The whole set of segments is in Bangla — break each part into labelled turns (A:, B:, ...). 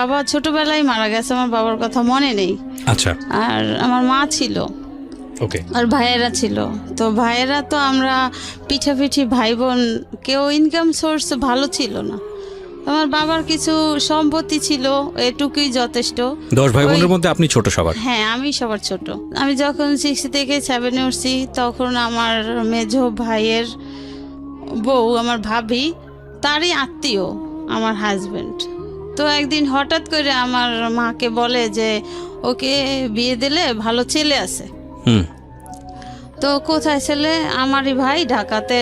A: বাবা ছোটবেলায় মারা গেছে, আমার বাবার কথা মনে নেই।
B: আচ্ছা,
A: আর আমার মা ছিল,
B: ওকে।
A: আর ভাইয়েরা ছিল। তো ভাইয়েরা তো আমরা পিঠাপিঠি ভাই বোন, কেউ ইনকাম সোর্স ভালো ছিল না। আমার বাবার কিছু সম্পত্তি ছিল, এটুকুই যথেষ্ট।
B: 10 ভাই বোনের মধ্যে আপনি ছোট সবার?
A: হ্যাঁ, আমি সবার ছোট। আমি যখন 6 থেকে 7-এ উঠছি তখন আমার মেজো ভাইয়ের বউ, আমার ভাবি, তারই আত্মীয় আমার হাজবেন্ড। তো একদিন হঠাৎ করে আমার মাকে বলে যে ওকে বিয়ে দিলে ভালো ছেলে আছে। তো কোথায় ছেলে? আমারই ভাই ঢাকাতে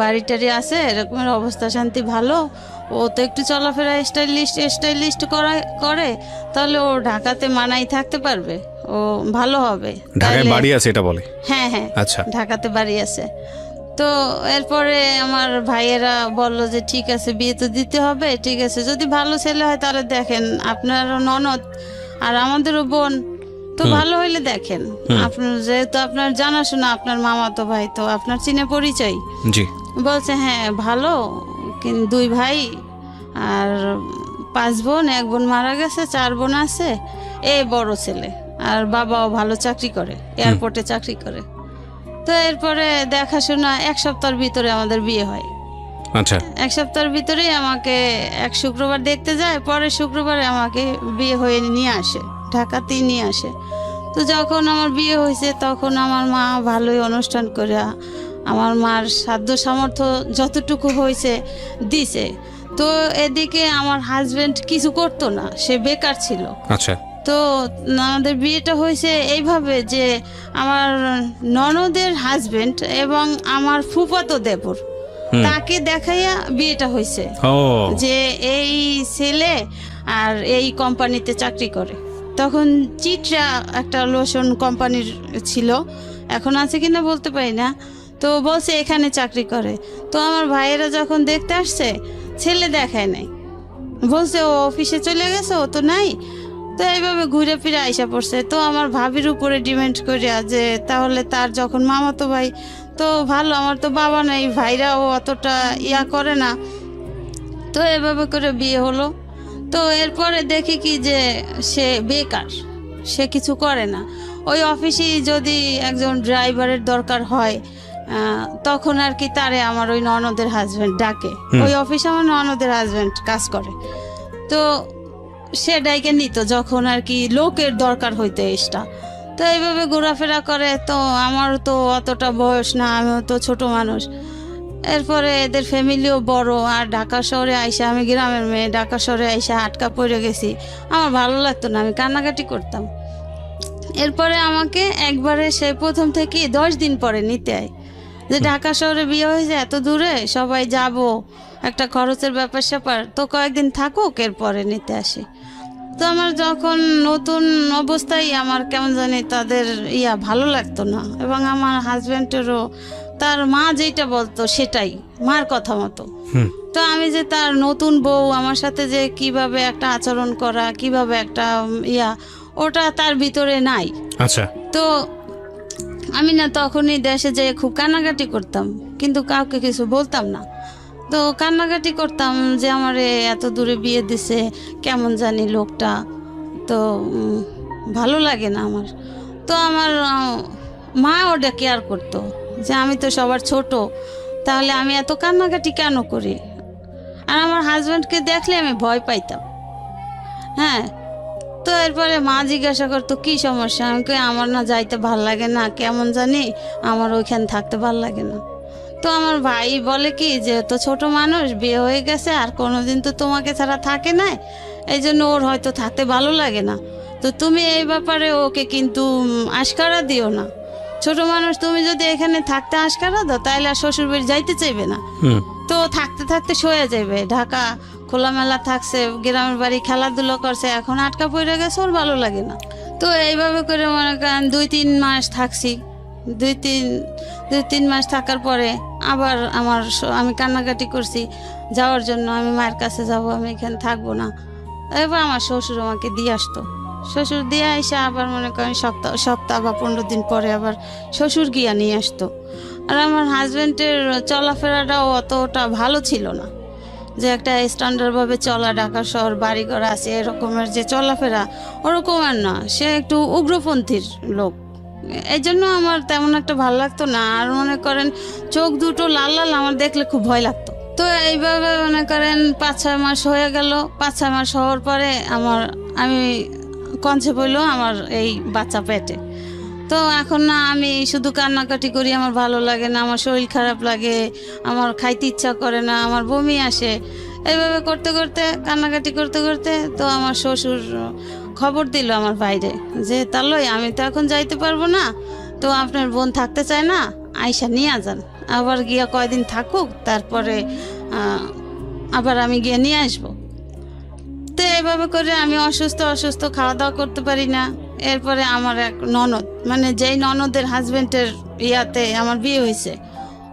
A: বাড়ি টাড়ি আছে, এরকমের অবস্থা শান্তি ভালো। ও তো একটু চলাফেরা স্টাইলিস্ট করে, তাহলে ও ঢাকাতে মানাই থাকতে পারবে, ও ভালো হবে।
B: ঢাকায় বাড়ি আছে এটা বলে?
A: হ্যাঁ হ্যাঁ,
B: আচ্ছা,
A: ঢাকাতে বাড়ি আছে। তো এরপরে আমার ভাইয়েরা বলল যে ঠিক আছে, বিয়ে তো দিতে হবে, ঠিক আছে, যদি ভালো ছেলে হয় তাহলে দেখেন, আপনার ননদ আর আমাদেরও বোন, তো ভালো হইলে দেখেন। আপনার যেহেতু আপনার জানাশোনা, আপনার মামাতো ভাই, তো আপনার চিনে পরিচয়।
B: জি।
A: বলছে হ্যাঁ ভালো, কিন্তু 2 ভাই আর 5 বোন, 1 বোন মারা গেছে, 4 বোন আছে, এই বড় ছেলে। আর বাবাও ভালো চাকরি করে, এয়ারপোর্টে চাকরি করে। তো এরপরে দেখাশোনা 1 সপ্তাহের ভিতরে আমাদের বিয়ে হয়।
B: আচ্ছা,
A: 1 সপ্তাহের ভিতরেই আমাকে এক শুক্রবার দেখতে যায়, পরের শুক্রবারে আমাকে বিয়ে হয়ে নিয়ে আসে, ঢাকাতেই নিয়ে আসে। তো যখন আমার বিয়ে হয়েছে তখন আমার মা ভালোই অনুষ্ঠান করে আমার মার সাধ্য সামর্থ্য যতটুকু হয়েছে দিছে। তো এদিকে আমার হাজবেন্ড কিছু করতো না, সে বেকার ছিল।
B: আচ্ছা।
A: তো আমাদের বিয়েটা হয়েছে এইভাবে যে আমার ননদের হাজবেন্ড এবং আমার ফুফাতো দেবর, তাকে দেখাইয়া বিয়েটা হয়েছে যে এই ছেলে আর এই কোম্পানিতে চাকরি করে। তখন চিত্রা একটা লোশন কোম্পানির ছিল, এখন আছে কিনা বলতে পারি না। তো বলছে এখানে চাকরি করে। তো আমার ভাইয়েরা যখন দেখতে আসছে, ছেলে দেখায় নাই, বলছে ও অফিসে চলে গেছে, ও তো নাই। তো এইভাবে ঘুরে ফিরে আইসা পড়ছে। তো আমার ভাবির উপরে ডিমান্ড করিয়া যে তাহলে তার যখন মামাতো ভাই, তো ভালো, আমার তো বাবা নাই, ভাইরাও অতটা ইয়া করে না। তো এভাবে করে বিয়ে হলো। তো এরপরে দেখি কি যে সে বেকার, সে কিছু করে না। ওই অফিসে যদি একজন ড্রাইভারের দরকার হয় তখন আর কি তারে আমার ওই ননদের হাজবেন্ড ডাকে। ওই অফিসে আমার ননদের হাজবেন্ড কাজ করে, তো সে ডাইকে নিত যখন আর কি লোকের দরকার হইতো এক্সট্রা। তো এইভাবে ঘোরাফেরা করে। তো আমার তো অতটা বয়স না, আমিও তো ছোট মানুষ। এরপরে এদের ফ্যামিলিও বড়, আর ঢাকা শহরে আইসা, আমি গ্রামের মেয়ে, ঢাকা শহরে আইসা আটকা পড়ে গেছি। আমার ভালো লাগতো না, আমি কান্নাকাটি করতাম। এরপরে আমাকে একবারে সে প্রথম থেকে 10 দিন পরে নিতে আয়, যে ঢাকা শহরে বিয়ে হয়েছে, এত দূরে সবাই যাব, একটা খরচের ব্যাপার স্যাপার, তো কয়েকদিন থাকুক, এরপরে নিতে আসি। তো আমার যখন নতুন অবস্থায় আমার কেমন জানি তাদের ভালো লাগতো না, এবং আমার হাজব্যান্ডেরও তার মা যেটা বলতো সেটাই, মার কথা মতো। তো আমি যে তার নতুন বউ, আমার সাথে যে কিভাবে একটা আচরণ করা, কিভাবে একটা ওটা তার ভিতরে নাই।
B: আচ্ছা।
A: তো আমি না তখনই দেশে যেয়ে খুব কান্নাকাটি করতাম, কিন্তু কাউকে কিছু বলতাম না। তো কান্নাকাটি করতাম যে আমার এত দূরে বিয়ে দিছে, কেমন জানি লোকটা, তো ভালো লাগে না আমার। তো আমার মা ওটা কেয়ার করতো যে আমি তো সবার ছোট, তাহলে আমি এত কান্নাকাটি কেন করি। আর আমার হাজব্যান্ডকে দেখলে আমি ভয় পাইতাম। হ্যাঁ, তো এরপরে মা জিজ্ঞাসা করতো কি সমস্যা, আমি কই আমার না যাইতে ভাল লাগে না, কেমন জানি আমার ওইখানে থাকতে ভাল লাগে না। তো আমার ভাই বলে কি যে তো ছোট মানুষ, বিয়ে হয়ে গেছে, আর কোনোদিন তো তোমাকে ছাড়া থাকে না, এই জন্য ওর হয়তো থাকতে ভালো লাগে না। তো তুমি এই ব্যাপারে ওকে কিন্তু আশকারা দিও না, ছোট মানুষ, তুমি যদি এখানে থাকতে আশকারা দাও তাহলে আর শ্বশুর বাড়ি যাইতে চাইবে না। তো থাকতে থাকতে সয়ে যাবে, ঢাকা খোলামেলা থাকছে, গ্রামের বাড়ি খেলাধুলো করছে, এখন আটকা পড়ে গেছে, ওর ভালো লাগে না। তো এইভাবে করে মনে করেন 2-3 মাস থাকছি। 2-3 মাস থাকার পরে আবার আমি কান্নাকাটি করছি যাওয়ার জন্য, আমি মায়ের কাছে যাব, আমি এখানে থাকবো না। এবার আমার শ্বশুর আমাকে দিয়ে আসতো, শ্বশুর দিয়ে এসে আবার মনে করেন সপ্তাহ বা 15 দিন পরে আবার শ্বশুর গিয়া নিয়ে আসতো। আর আমার হাজব্যান্ডের চলাফেরাটাও অতটা ভালো ছিল না, যে একটা স্ট্যান্ডার্ডভাবে চলা, ঢাকা শহর বাড়ি ঘর আছে এরকমের যে চলাফেরা ওরকমের না, সে একটু উগ্রপন্থীর লোক। এই জন্য আমার তেমন একটা ভালো লাগতো না। আর মনে করেন চোখ দুটো লাল লাল, আমার দেখলে খুব ভয় লাগতো। তো এইভাবে মনে করেন 5-6 মাস হয়ে গেল। 5-6 মাস হওয়ার পরে আমি কনসেপ্ট হইলো আমার এই বাচ্চা পেটে। তো এখন না আমি শুধু কান্নাকাটি করি, আমার ভালো লাগে না, আমার শরীর খারাপ লাগে, আমার খাইতে ইচ্ছা করে না, আমার বমি আসে। এইভাবে করতে করতে কান্নাকাটি করতে করতে তো আমার শ্বশুর খবর দিল আমার বাইরে যে তাহলে আমি তো এখন যাইতে পারবো না, তো আপনার বোন থাকতে চায় না, আয়সা নিয়ে যান, আবার গিয়া কয়দিন থাকুক, তারপরে আবার আমি গিয়ে নিয়ে আসবো। তো এইভাবে করে আমি অসুস্থ খাওয়া দাওয়া করতে পারি না। এরপরে আমার এক ননদ, মানে যেই ননদের হাজবেন্ডের ইয়াতে আমার বিয়ে হয়েছে,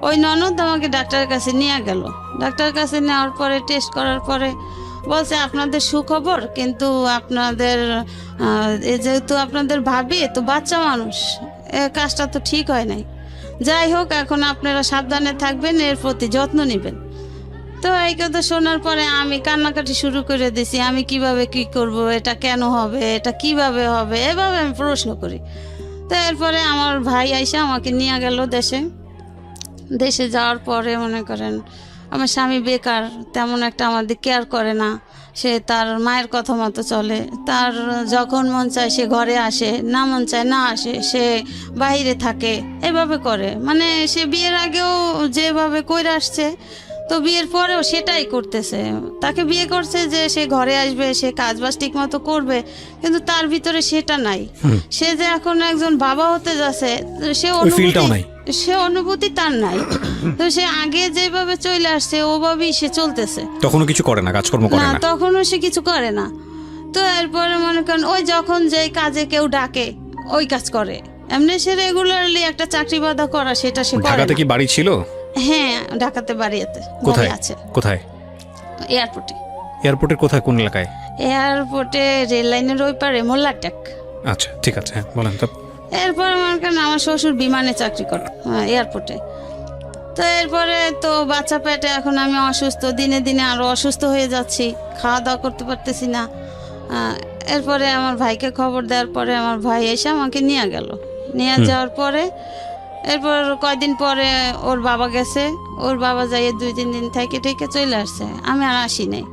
A: ওই ননদ আমাকে ডাক্তারের কাছে নিয়ে গেল। ডাক্তারের কাছে নেওয়ার পরে টেস্ট করার পরে বলছে আপনাদের সুখবর, কিন্তু আপনাদের যেহেতু আপনাদের ভাবি তো বাচ্চা মানুষ, কাজটা তো ঠিক হয় নাই। যাই হোক, এখন আপনারা সাবধানে থাকবেন, এর প্রতি যত্ন নেবেন। তো এই কথা শোনার পরে আমি কান্নাকাটি শুরু করে দিছি, আমি কিভাবে কি করব, এটা কেন হবে, এটা কিভাবে হবে, এভাবে আমি প্রশ্ন করি। তো এরপরে আমার ভাই আইসা আমাকে নিয়ে গেল দেশে যাওয়ার পরে মনে করেন আমার স্বামী বেকার, তেমন একটা আমাদের কেয়ার করে না, সে তার মায়ের কথা মতো চলে। তার যখন মন চায় সে ঘরে আসে, না মন চায় না আসে, সে বাইরে থাকে, এভাবে করে। মানে সে বিয়ের আগেও যেভাবে কইরা আসছে, তো বিয়ের পরেও সেটাই করতেছে। তাকে বিয়ে করছে যে সে ঘরে আসবে, সে কাজবাজ ঠিক মতো করবে, কিন্তু তার ভিতরে সেটা নাই। সে যে এখন একজন বাবা হতে যাচ্ছে, সে অনুভূতি তার নাই। তো সে আগে যেভাবে চলে আসছে ওভাবেই সে চলতেছে,
B: তখনও কিছু করে না, কাজকর্ম করে না,
A: তখনও সে কিছু করে না। তো এরপরে মনে করেন ওই যখন যেই কাজে কেউ ডাকে ওই কাজ করে। এমনি সে রেগুলারলি একটা চাকরি বাধা করা, সেটা সে করে না।
B: ঢাকাতে কি বাড়ি ছিল?
A: হ্যাঁ, ঢাকাতে বাড়িতে আছে।
B: কোথায়? এয়ারপোর্টের কোথায়, কোন এলাকায়?
A: এয়ারপোর্টে রেল লাইনের ওই পারে মোল্লাটেক।
B: আচ্ছা, ঠিক আছে, হ্যাঁ বলেন তো।
A: এরপর মনে করেন আমার শ্বশুর বিমানে চাকরি করে এয়ারপোর্টে। তো এরপরে তো বাচ্চা পেটে, এখন আমি অসুস্থ, দিনে দিনে আরো অসুস্থ হয়ে যাচ্ছি, খাওয়া দাওয়া করতে পারতেছি না। এরপরে আমার ভাইকে খবর দেওয়ার পরে আমার ভাই এসে আমাকে নিয়ে গেল। নিয়ে যাওয়ার পরে এরপর কয়দিন পরে ওর বাবা গেছে, ওর বাবা যাইয়ে 2-3 দিন থেকে চলে আসছে, আমি আর আসি নাই।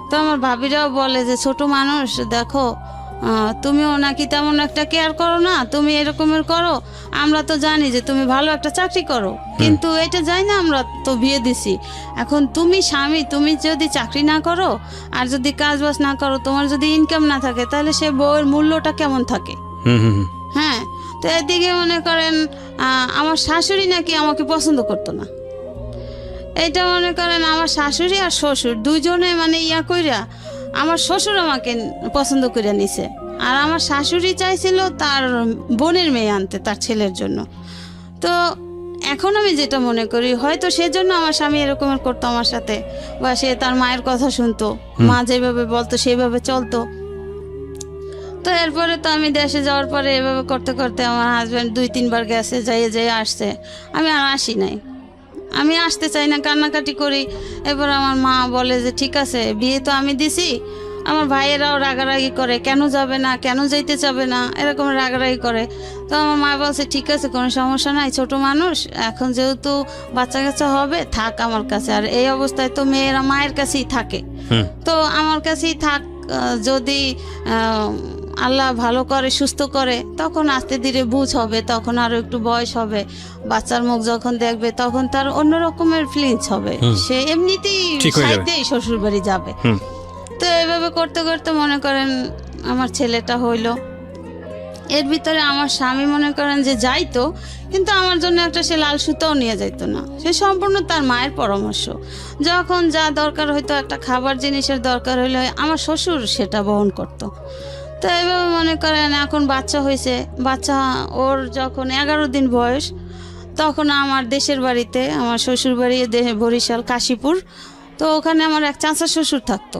A: তো আমার ভাবিরাও বলে যে ছোট মানুষ, দেখো তুমিও নাকি তেমন একটা কেয়ার করো না, তুমি এরকমের করো, আমরা তো জানি যে তুমি ভালো একটা চাকরি করো, কিন্তু এটা যাই না, আমরা তো বিয়ে দিছি। এখন তুমি স্বামী, তুমি যদি চাকরি না করো আর যদি কাজ বাজ না করো, তোমার যদি ইনকাম না থাকে, তাহলে সে বউয়ের মূল্যটা কেমন থাকে? হ্যাঁ। তো এদিকে মনে করেন আমার শাশুড়ি নাকি আমাকে পছন্দ করতো না। এইটা মনে করেন আমার শাশুড়ি আর শ্বশুর দুইজনে মানে ইয়া কইরা আমার শ্বশুর আমাকে পছন্দ করে নিছে, আর আমার শাশুড়ি চাইছিল তার বোনের মেয়ে আনতে তার ছেলের জন্য। তো এখন আমি যেটা মনে করি, হয়তো সেজন্য আমার স্বামী এরকমের করতো আমার সাথে, বা সে তার মায়ের কথা শুনতো, মা যেভাবে বলতো সেইভাবে চলতো। তো এরপরে তো আমি দেশে যাওয়ার পরে এভাবে করতে করতে আমার হাজব্যান্ড 2-3 বার গেছে, যাইয়ে আসছে, আমি আর আসি নাই, আমি আসতে চাই না, কান্নাকাটি করি। এবার আমার মা বলে যে ঠিক আছে, বিয়ে তো আমি দিছি। আমার ভাইয়েরাও রাগারাগি করে, কেন যাবে না, কেন যাইতে চাবে না, এরকম রাগারাগি করে। তো আমার মা বলছে ঠিক আছে, কোনো সমস্যা নাই, ছোট মানুষ, এখন যেহেতু বাচ্চা কাচ্চা হবে, থাক আমার কাছে। আর এই অবস্থায় তো মেয়েরা মায়ের কাছেই থাকে, তো আমার কাছেই থাক। যদি আল্লাহ ভালো করে, সুস্থ করে, তখন আস্তে ধীরে বুঝ হবে, তখন আরো একটু বয়স হবে, বাচ্চার মুখ যখন দেখবে তখন তার অন্য রকমের ফিলিংস হবে, সে এমনিতেই সাইডেই শ্বশুর বাড়ি যাবে। তো এইভাবে করতে করতে মনে করেন আমার ছেলেটা হইলো। এর ভিতরে আমার স্বামী মনে করেন যে যাইতো, কিন্তু আমার জন্য একটা সে লাল সুতাও নিয়ে যাইতো না, সে সম্পূর্ণ তার মায়ের পরামর্শ। যখন যা দরকার হইতো, একটা খাবার জিনিসের দরকার হইলে আমার শ্বশুর সেটা বহন করতো। তো এইভাবে মনে করেন এখন বাচ্চা হয়েছে, বাচ্চা ওর যখন 11 দিন বয়স, তখন আমার দেশের বাড়িতে, আমার শ্বশুর বাড়ি বরিশাল কাশীপুর, তো ওখানে আমার এক চাচা শ্বশুর থাকতো,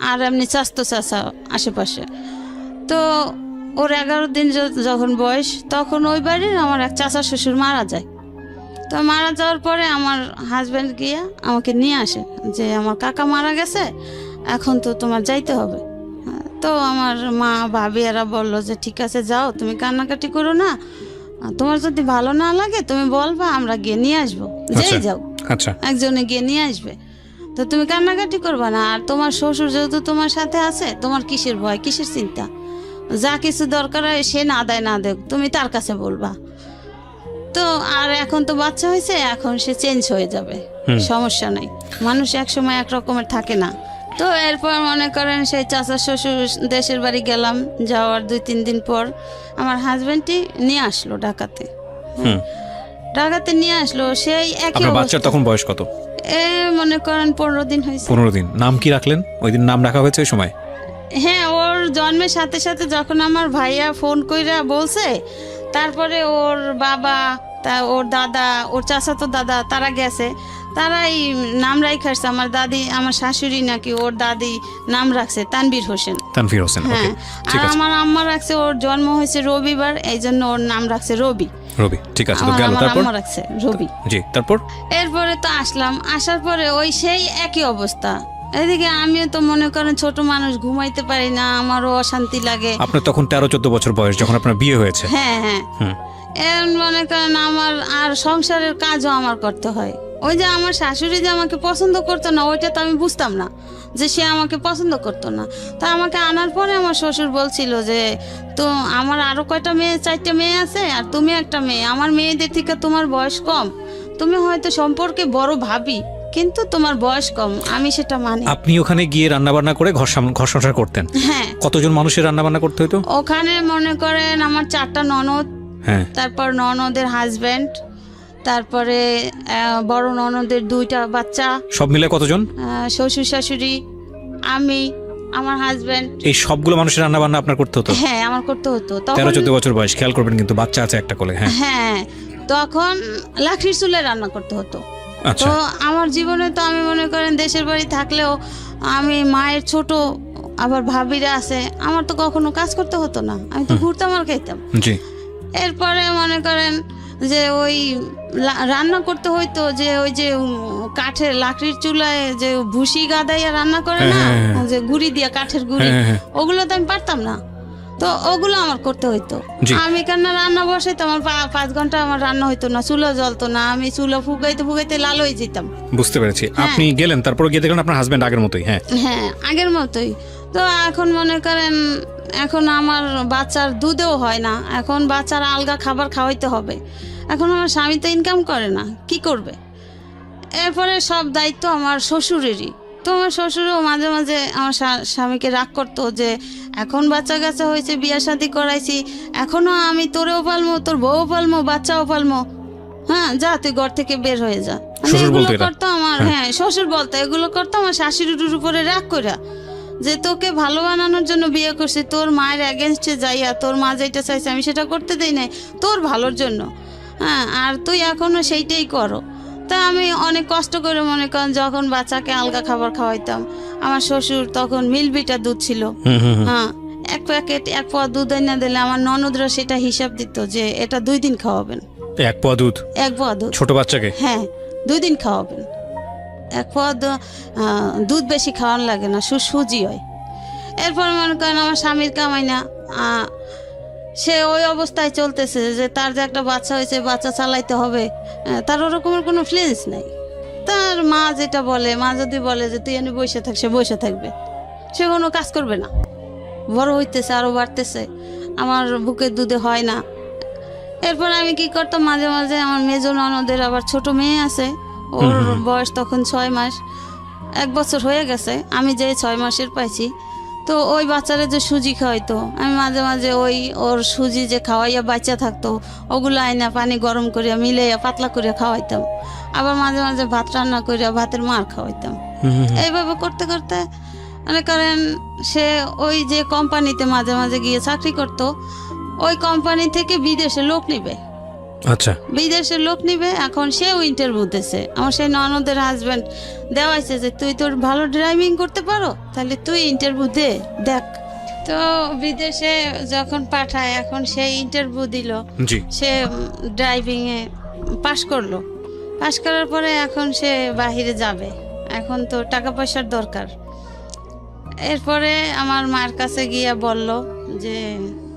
A: আর এমনি চাচতো চাচা আশেপাশে। তো ওর 11 দিন যখন বয়স, তখন ওই বাড়ির আমার এক চাচা শ্বশুর মারা যায়। তো মারা যাওয়ার পরে আমার হাজব্যান্ড গিয়ে আমাকে নিয়ে আসে যে আমার কাকা মারা গেছে, এখন তো তোমার যাইতে হবে। তো আমার মা ভাবি এরা বললো যে ঠিক আছে যাও, তুমি কান্নাকাটি করো না, তোমার যদি ভালো না লাগে তুমি বলবা, আমরা গিয়ে নিয়ে আসবো, যেই যাও
B: আচ্ছা
A: একজনে গিয়ে নিয়ে আসবে, তো তুমি কান্নাকাটি করবা না। আর তোমার শ্বশুর যেহেতু তোমার সাথে আছে, তোমার কিসের ভয়, কিসের চিন্তা, যা কিছু দরকার হয় সে না দেয় না দেখ, তুমি তার কাছে বলবা। তো আর এখন তো বাচ্চা হয়েছে, এখন সে চেঞ্জ হয়ে যাবে, সমস্যা নাই, মানুষ এক সময় এক রকমের থাকে না। তো এরপর মনে করেন সেই চাচা শ্বশুর দেশের বাড়ি গেলাম, যাওয়ার 2-3 দিন পর আমার হাজবেন্ডই নিয়ে আসলো ঢাকাতে। ঢাকাতে নিয়ে আসলো, সেই একই
B: আপনার বাচ্চার
A: অবস্থা।
B: তখন বয়স কত?
A: মনে করেন 15 দিন হয়েছে।
B: 15 দিন। নাম কি রাখলেন? ওই দিন নাম রাখা হয়েছে ওই সময়?
A: হ্যাঁ, ওর জন্মের সাথে সাথে যখন আমার ভাইয়া ফোন কইরা বলছে, তারপরে ওর বাবা, ওর দাদা, ওর চাচাতো দাদা তারা গেছে, তারাই নাম রাইখাছে। আমার দাদি, আমার শাশুড়ি নাকি ওর দাদি নাম রাখছে তানভীর হোসেন।
B: তানভীর হোসেন, ওকে,
A: হ্যাঁ।
B: ঠিক
A: আর
B: আছে।
A: আমার আম্মা রাখছে, ওর জন্ম হয়েছে রবিবার, এই জন্য ওর নাম রাখছে রবি।
B: রবি, ঠিক আছে। তো গেল,
A: আমার
B: তারপর?
A: আম্মা রাখছে রবি।
B: জি, তারপর?
A: এরপরে তো আসলাম, আসার পরে ওই সেই একই অবস্থা। এদিকে আমিও তো মনে করেন ছোট মানুষ, ঘুমাইতে পারি না, আমারও অশান্তি লাগে।
B: আপনার তখন 13-14 বছর বয়স যখন আপনার বিয়ে হয়েছে।
A: হ্যাঁ হ্যাঁ। এখন মনে করেন আমার আর সংসারের কাজও আমার করতে হয়। ওই যে আমার শাশুড়ি যে আমাকে পছন্দ করতো না, ওইটা তো আমি বুঝতাম না যে সে আমাকে পছন্দ করতো না। তা আমাকে আনার পরে আমার শ্বশুর বলছিল যে তো আমার আরো কয়টা মেয়ে, 4টে মেয়ে আছে, আর তুমি একটা মেয়ে, আমার মেয়েদের থেকে তোমার বয়স কম, তুমি হয়তো সম্পর্কে বড় ভাবি, কিন্তু তোমার বয়স কম, আমি সেটা মানি।
B: আপনি ওখানে গিয়ে রান্না বান্না করে ঘর সংসার করতেন?
A: হ্যাঁ।
B: কতজন মানুষের রান্না বান্না করতে হতো
A: ওখানে? মনে করেন আমার 4টা ননদ,
B: হ্যাঁ,
A: তারপর ননদের হাজবেন্ড, তারপরে বড় ননদের 2টা বাচ্চা,
B: সব মিলে কতজন?
A: শ্বশুর শাশুড়ি, আমি, আমার হাজবেন্ড,
B: এই সবগুলো মানুষের রান্না বান্না আপনার করতে হতো?
A: হ্যাঁ আমার করতে হতো। তখন
B: 13-14 বছর বয়স, খেয়াল করবেন কিন্তু, বাচ্চা আছে একটা কোলে। হ্যাঁ
A: হ্যাঁ, তখন লাকড়ির চুলায় রান্না করতে হতো।
B: আচ্ছা।
A: তো আমার জীবনে তো আমি মনে করেন দেশের বাড়ি থাকলেও আমি মায়ের ছোট, আবার ভাবিরা আছে, আমার তো কখনো কাজ করতে হতো না, আমি তো ঘুরতাম আর খাইতাম।
B: জি।
A: এরপরে মনে করেন যে ওই রান্না করতে হইতো, যে ওই যে কাঠের লাকড়ির চুলায় যে ভুসি গাদাইয়া রান্না করে না, যে গুড়ি দিয়া, কাঠের গুড়ি, ওগুলো তো আমি পারতাম না, তো ওগুলো আমার করতে হইতো। আমি কেন রান্না বসাইতাম, আমার 5 ঘন্টা আমার রান্না হইতো না, চুলা জ্বলতো না, আমি চুলা ফুগাইতে ফুগাইতে লাল হয়ে যেতাম।
B: বুঝতে পেরেছি। আপনি গেলেন, তারপর গিয়ে দেখলেন আপনার হাজবেন্ড আগের মতোই? হ্যাঁ
A: হ্যাঁ, আগের মতোই। তো এখন মনে করেন এখন আমার বাচ্চার দুধেও হয় না, এখন বাচ্চার আলগা খাবার খাওয়াইতে হবে। এখন আমার স্বামী তো ইনকাম করে না, কি করবে? এরপরে সব দায়িত্ব আমার শ্বশুরেরই। তো আমার শ্বশুরও মাঝে মাঝে আমার স্বামীকে রাগ করতো যে এখন বাচ্চা কাচ্চা হয়েছে, বিয়া শাদি করাইছি, এখনো আমি তোরেও পালমো, তোর বউও পালমো, বাচ্চাও পালমো, হ্যাঁ যা তুই ঘর থেকে বের হয়ে যা। এগুলো করতো আমার, হ্যাঁ শ্বশুর বলতো, এগুলো করতো আমার শাশুড়ির উপরে রাগ কইরা, যে তোকে ভালো বানানোর জন্য বিয়ে করছি, তোর মায়ের এগেনস্টে যাইয়া তোর মা যেটা চাইছে আমি সেটা করতে দেই নাই, তোর ভালোর জন্য, হ্যাঁ, আর তুই এখনো সেইটাই করো। তা আমি অনেক কষ্ট করে মনে করেন যখন বাচ্চাকে আলগা খাবার খাওয়াইতাম, আমার শ্বশুর তখন মিলবিটা দুধ ছিল, হ্যাঁ, 1 প্যাকেট 1 পোয়া দুধ এনে দিলে আমার ননদরা সেটা হিসাব দিত যে এটা 2 দিন খাওয়াবেন।
B: 1 পোয়া দুধ?
A: 1 পোয়া দুধ
B: ছোট বাচ্চাকে?
A: হ্যাঁ, 2 দিন খাওয়াবেন। 1 পোয়া দুধ বেশি খাওয়ানো লাগে না, সুজি হয়। এরপর মনে করেন আমার স্বামীর কামাই না, সে ওই অবস্থায় চলতেছে যে তার যে একটা বাচ্চা হয়েছে, বাচ্চা চালাইতে হবে, তার ওরকমের কোনো ফিলিংস নাই। তার মা যেটা বলে, মা যদি বলে যে তুই এনে বসে থাক, সে বসে থাকবে, সে কোনো কাজ করবে না। বড় হইতেছে, আরও বাড়তেছে, আমার বুকের দুধে হয় না। এরপর আমি কি করতাম, মাঝে মাঝে আমার মেজ ননদের আবার ছোট মেয়ে আছে, ওর বয়স তখন 6 মাস, 1 বছর হয়ে গেছে, আমি যে 6 মাসের পাইছি। তো ওই বাচ্চারা যে সুজি খাওয়াইতো, আমি মাঝে মাঝে ওর সুজি যে খাওয়াইয়া বাচ্চা থাকতো, ওগুলো আইনা পানি গরম করিয়া মিলাইয়া পাতলা করিয়া খাওয়াইতাম। আবার মাঝে মাঝে ভাত রান্না করিয়া ভাতের মার খাওয়াইতাম। এইভাবে করতে করতে মনে করেন সে ওই যে কোম্পানিতে মাঝে মাঝে গিয়ে চাকরি করতো, ওই কোম্পানি থেকে বিদেশে লোক নিবে।
B: আচ্ছা,
A: বিদেশের লোক নিবে, এখন সেও ইন্টারভিউ দিয়েছে। আমার সেই ননদের হাজব্যান্ড দেওয়াইছে যে তুই তোর ভালো ড্রাইভিং করতে পারো, তাহলে তুই ইন্টারভিউ দেখ। তো বিদেশে যখন পাঠায়, এখন সেই ইন্টারভিউ দিল, সে ড্রাইভিংয়ে পাশ করলো। পাশ করার পরে এখন সে বাহিরে যাবে, এখন তো টাকা পয়সার দরকার। এরপরে আমার মার কাছে গিয়া বলল যে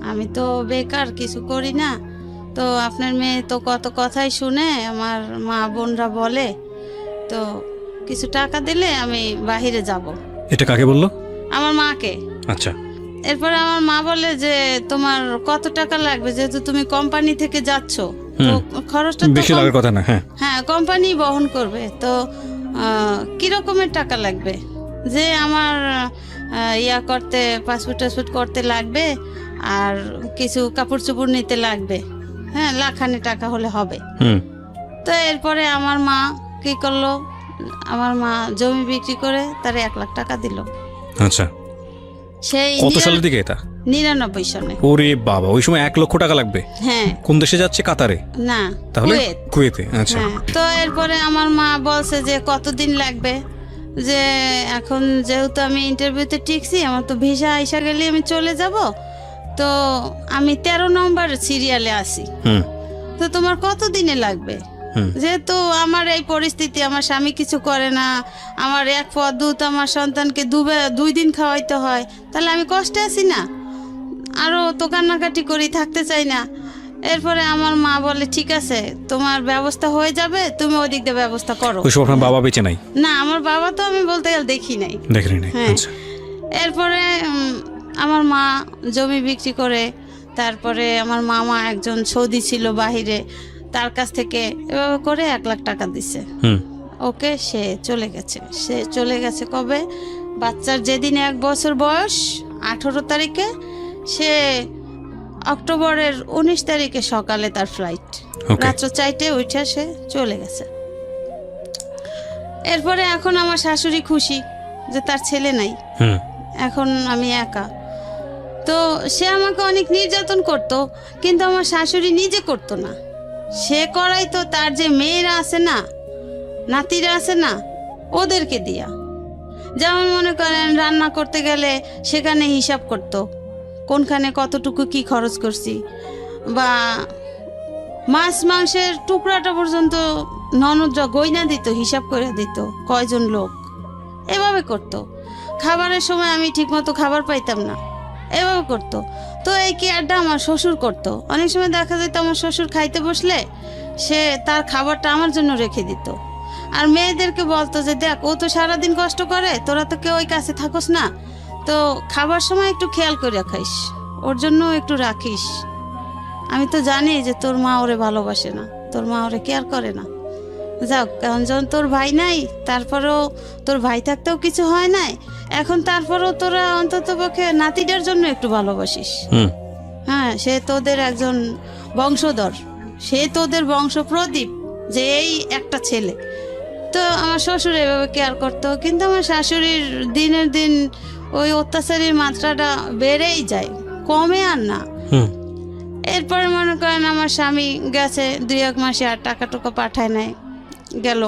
A: আমি তো বেকার, কিছু করি না, তো আপনার মেয়ে তো কত কথাই শুনে, আমার মা বোনরা বলে, তো কিছু টাকা দিলে আমি বাহিরে যাব।
B: এটা কাকে বললো?
A: আমার মাকে।
B: আচ্ছা।
A: এরপরে আমার মা বলে যে তোমার কত টাকা লাগবে, যেহেতু তুমি কোম্পানি থেকে যাচ্ছ, তো খরচটা তো
B: বেশি লাগার কথা না। হ্যাঁ
A: হ্যাঁ, কোম্পানি বহন করবে, তো কি রকমের টাকা লাগবে? যে আমার ইয়া করতে, পাসপোর্ট টাসপোর্ট করতে লাগবে, আর কিছু কাপড় চোপড় নিতে লাগবে, হ্যাঁ, লাখানি টাকা হলে হবে। তো এরপরে আমার মা কি করলো, আমার মা জমি বিক্রি করে তার 1 লাখ টাকা দিল।
B: আচ্ছা,
A: সেই
B: কত সালের দিকে এটা?
A: 99 সনে।
B: ওরে বাবা, ওই সময় 1 লক্ষ টাকা লাগবে?
A: হ্যাঁ।
B: কোন দেশে যাচ্ছে? কাতারে?
A: না,
B: তাহলে
A: কুয়েত।
B: কুয়েতে। আচ্ছা।
A: হ্যাঁ, তো এরপরে আমার মা বলছে যে কতদিন লাগবে, যে এখন যেহেতু আমি ইন্টারভিউতে টিকছি, আমার তো ভিসা আইসা গেলে আমি চলে যাব, তো আমি 13 নম্বর সিরিয়ালে আছি, তো তোমার কত দিনে লাগবে? যেহেতু আমার এই পরিস্থিতি, আমার স্বামী কিছু করে না, আমার 1 পদ দুধ আমার সন্তানকে 2 দিন খাওয়াইতে হয়, তাহলে আমি কষ্টে আছি না, আরও তো কান্নাকাটি করি, থাকতে চাই না। এরপরে আমার মা বলে ঠিক আছে, তোমার ব্যবস্থা হয়ে যাবে, তুমি ওদিক দিয়ে ব্যবস্থা করো।
B: ওই সময় আপনার বাবা বেঁচে নাই?
A: না, আমার বাবা তো আমি বলতে গেলে দেখি নাই। হ্যাঁ।
B: আচ্ছা।
A: এরপরে আমার মা জমি বিক্রি করে, তারপরে আমার মামা একজন সৌদি ছিল বাহিরে, তার কাছ থেকে এভাবে করে 1 লাখ টাকা দিছে। ওকে, সে চলে গেছে কবে? বাচ্চার যেদিন 1 বছর বয়স, 18 তারিখে, সে অক্টোবরের 19 তারিখে সকালে তার ফ্লাইট, রাত্র 4টায় উঠে সে চলে গেছে। এরপরে এখন আমার শাশুড়ি খুশি যে তার ছেলে নাই, এখন আমি একা। তো সে আমাকে অনেক নির্যাতন করত, কিন্তু আমার শাশুড়ি নিজে করতো না, সে করাইতো তার যে মেয়েরা আছে না, নাতিরা আছে না, ওদেরকে দিয়া। যেমন মনে করেন রান্না করতে গেলে সেখানে হিসাব করতো, কোনখানে কতটুকু কি খরচ করছি, বা মাছ মাংসের টুকরাটা পর্যন্ত ননদরা গয়না দিত, হিসাব করে দিত কয়জন লোক, এভাবে করতো। খাবারের সময় আমি ঠিকমতো খাবার পাইতাম না, এভাবে করতো। তো এই কেয়ারটা আমার শ্বশুর করতো। অনেক সময় দেখা যেত আমার শ্বশুর খাইতে বসলে সে তার খাবারটা আমার জন্য রেখে দিত, আর মেয়েদেরকে বলতো যে দেখ, ও তো সারাদিন কষ্ট করে, তোরা তো কেউ ওই কাছে থাকোস না, তো খাবার সময় একটু খেয়াল করে খাইস, ওর জন্য একটু রাখিস। আমি তো জানি যে তোর মা ওরে ভালোবাসে না, তোর মা ওরে কেয়ার করে না। যাক, কারণ যখন তোর ভাই নাই, তারপরেও তোর ভাই থাকতেও কিছু হয় নাই, এখন তারপরেও তোরা অন্তত পক্ষে নাতিটার জন্য একটু ভালোবাসিস। হ্যাঁ, সে তোদের একজন বংশধর, সে তোদের বংশ প্রদীপ, যে এই একটা ছেলে। তো আমার শ্বশুর এভাবে কেয়ার করতো, কিন্তু আমার শাশুড়ির দিনের দিন ওই অত্যাচারের মাত্রাটা বেড়েই যায়, কমে আর না। এরপরে মনে করেন আমার স্বামী গেছে 2-1 মাসে, আর টাকা টুকা পাঠায় নাই, গেল।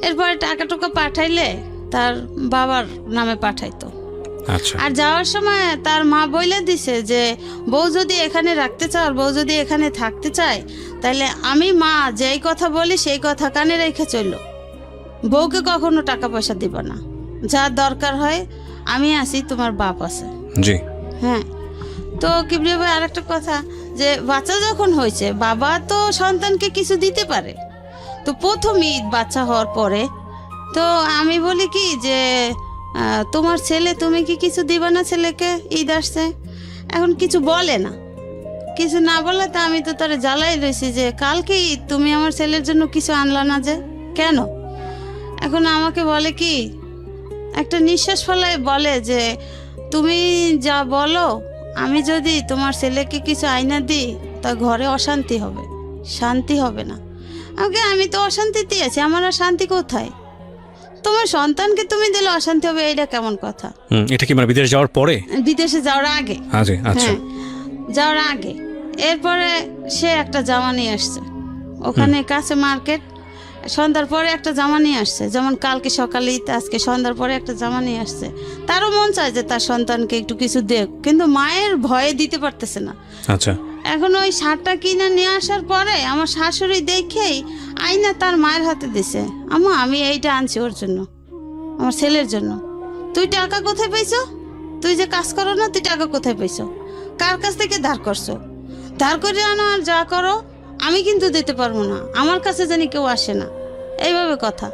A: এরপরে টাকা টুকা পাঠাইলে তার বাবার নামে পাঠাইতো। আর যাওয়ার সময় তার মা বলে দিছে যে বউ যদি এখানে রাখতে চাও, বউ যদি এখানে থাকতে চায়, তাহলে আমি মা যেই কথা বলি সেই কথা কানে রেখে চললো, বউকে কখনো টাকা পয়সা দিব না, যা দরকার হয় আমি আছি, তোমার বাপ আছে।
B: জি।
A: হ্যাঁ। তো কিবরিয়া ভাই, আরেকটা কথা, যে বাচ্চা যখন হয়েছে, বাবা তো সন্তানকে কিছু দিতে পারে। তো প্রথম ঈদ বাচ্চা হওয়ার পরে তো আমি বলি কি যে তোমার ছেলে, তুমি কি কিছু দিবা না ছেলেকে? ঈদ আসছে, এখন কিছু বলে না, কিছু না বলে, তা আমি তো তারে জ্বালাই রয়েছি যে কালকে ঈদ, তুমি আমার ছেলের জন্য কিছু আনলা না যে, কেন? এখন আমাকে বলে কি, একটা নিঃশ্বাস ফেলায় বলে যে তুমি যা বলো, আমি যদি তোমার ছেলেকে কিছু আইনা দিই, তা ঘরে অশান্তি হবে, শান্তি হবে না। আমি তো অশান্তিতে আছি, আমার আর শান্তি কোথায়? তোমার সন্তানকে তুমি দিলে অশান্তি হবে, এইটা কেমন কথা?
B: এটা কি মানে বিদেশ যাওয়ার পরে?
A: বিদেশে যাওয়ার আগে।
B: আচ্ছা,
A: যাওয়ার আগে। এরপরে সে একটা জামা নিয়ে আসছে, ওখানে কাছে মার্কেট, সন্ধ্যার পরে একটা জামা নিয়ে আসছে, যেমন কালকে সকালে, আজকে সন্ধ্যার পরে একটা জামা নিয়ে আসছে। তারও মন চায় যে তার সন্তানকে একটু কিছু দেখ, কিন্তু মায়ের ভয়ে দিতে পারতেছে না।
B: আচ্ছা।
A: এখন ওই শার্টটা কিনে নিয়ে আসার পরে আমার শাশুড়ি দেখেই আইনা তার মায়ের হাতে দিছে, আম্মা আমি এইটা আনছি ওর জন্য, আমার ছেলের জন্য। তুই টাকা কোথায় পাইছো? তুই যে কাজ করো না, তুই টাকা কোথায় পাইছো? কার কাছ থেকে ধার করছো? ধার করে আনো আর যা করো, আমি কিন্তু দিতে পারবো না, আমার কাছে জানি কেউ আসে না, এইভাবে কথা।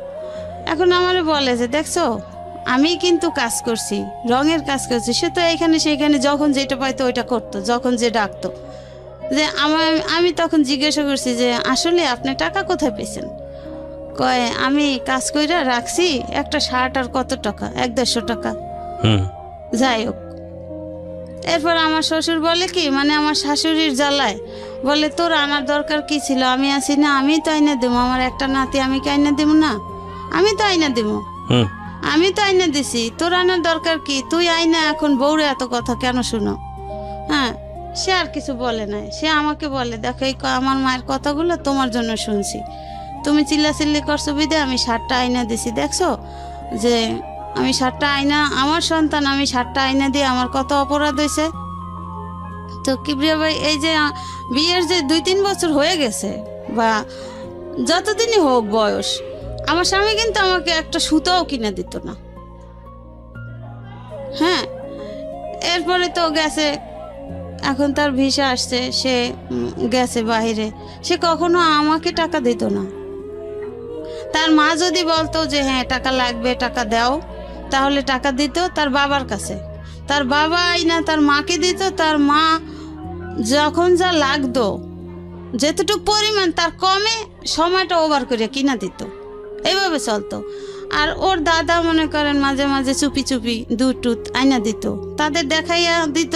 A: এখন আমারে বলে যে দেখছো আমি কিন্তু কাজ করছি, রঙের কাজ করছি। সে তো এইখানে সেইখানে যখন যেটা পাইতো ওইটা করতো, যখন যে ডাকতো। যে আমি তখন জিজ্ঞাসা করছি যে আসলে আপনি টাকা কোথায় পেয়েছেন? কয় আমি কাজ কইরা রাখছি, একটা শার্ট আর কত টাকা, 100-150 টাকা। যাই হোক, এরপর আমার শ্বশুর বলে কি, মানে আমার শাশুড়ির জ্বালায় বলে তোর আনার দরকার কি ছিল, আমি আছি না, আমি তো আইনা দেবো, আমার একটা নাতি, আমি কি আইনা দেবো না? আমি তো আইনা দেবো, আমি তো আইনা দিছি, তোর আনার দরকার কি? তুই আইনা এখন বউরে এত কথা কেন শুনো? হ্যাঁ, সে আর কিছু বলে নাই। সে আমাকে বলে দেখো এই আমার মায়ের কথাগুলো তোমার জন্য শুনছি, তুমি চিল্লাচিল্লি করছো বিদে আমি শার্টটা আইনা দিছি, দেখছো যে আমি শার্টটা আইনা, আমার সন্তান, আমি শার্টটা আইনা দিয়ে আমার কত অপরাধ হয়েছে। তো কিবরিয়া ভাই, এই যে বিয়ের যে 2-3 বছর হয়ে গেছে বা যতদিনই হোক বয়স, আমার স্বামী কিন্তু আমাকে একটা সুতাও কিনে দিত না। হ্যাঁ, এরপরে তো গেছে, এখন তার ভিসা আসছে, সে গেছে বাইরে, সে কখনো আমাকে টাকা দিত না। তার মা যদি বলতো যে হ্যাঁ টাকা লাগবে, টাকা দাও, তাহলে টাকা দিত তার বাবার কাছে। তার বাবা আইনা তার মাকে দিত, তার মা যখন যা লাগতো যেতটুকু পরিমাণ তার কমে সময়টা ওভার করে কিনা দিত, এইভাবে চলতো। আর ওর দাদা মনে করেন মাঝে মাঝে চুপি চুপি দুধ টুধ আইনা দিত, তাদের দেখাইয়া দিত।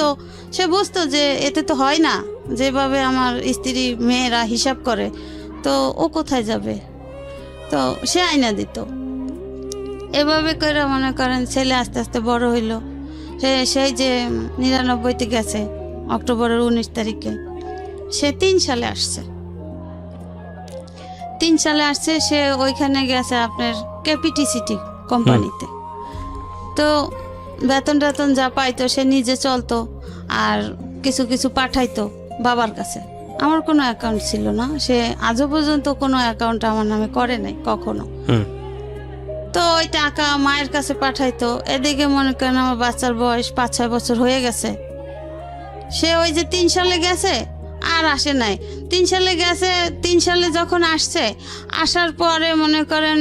A: সে বুঝতো যে এতে তো হয় না, যেভাবে আমার স্ত্রী মেয়েরা হিসাব করে, তো ও কোথায় যাবে, তো সে আইনা দিত। এভাবে করে মনে করেন ছেলে আস্তে আস্তে বড় হইল। সেই যে 99-তে গেছে, অক্টোবরের 19 তারিখে, সে 3 সালে আসছে। 3 সালে আসছে, সে ওইখানে গেছে আপনার ক্যাপিটিসিটি কোম্পানিতে। তো বেতন টেতন যা পাইতো সে নিজে চলতো, আর কিছু কিছু পাঠাইতো বাবার কাছে। আমার কোনো অ্যাকাউন্ট ছিল না, সে আজও পর্যন্ত কোনো অ্যাকাউন্ট আমার নামে করে নাই কখনো। তো ওই টাকা মায়ের কাছে পাঠাইতো। এদিকে মনে করেন আমার বাচ্চার বয়স 5-6 বছর হয়ে গেছে। সে ওই যে 3 সালে গেছে আর আসে নাই। 3 সালে গেছে, 3 সালে যখন আসছে, আসার পরে মনে করেন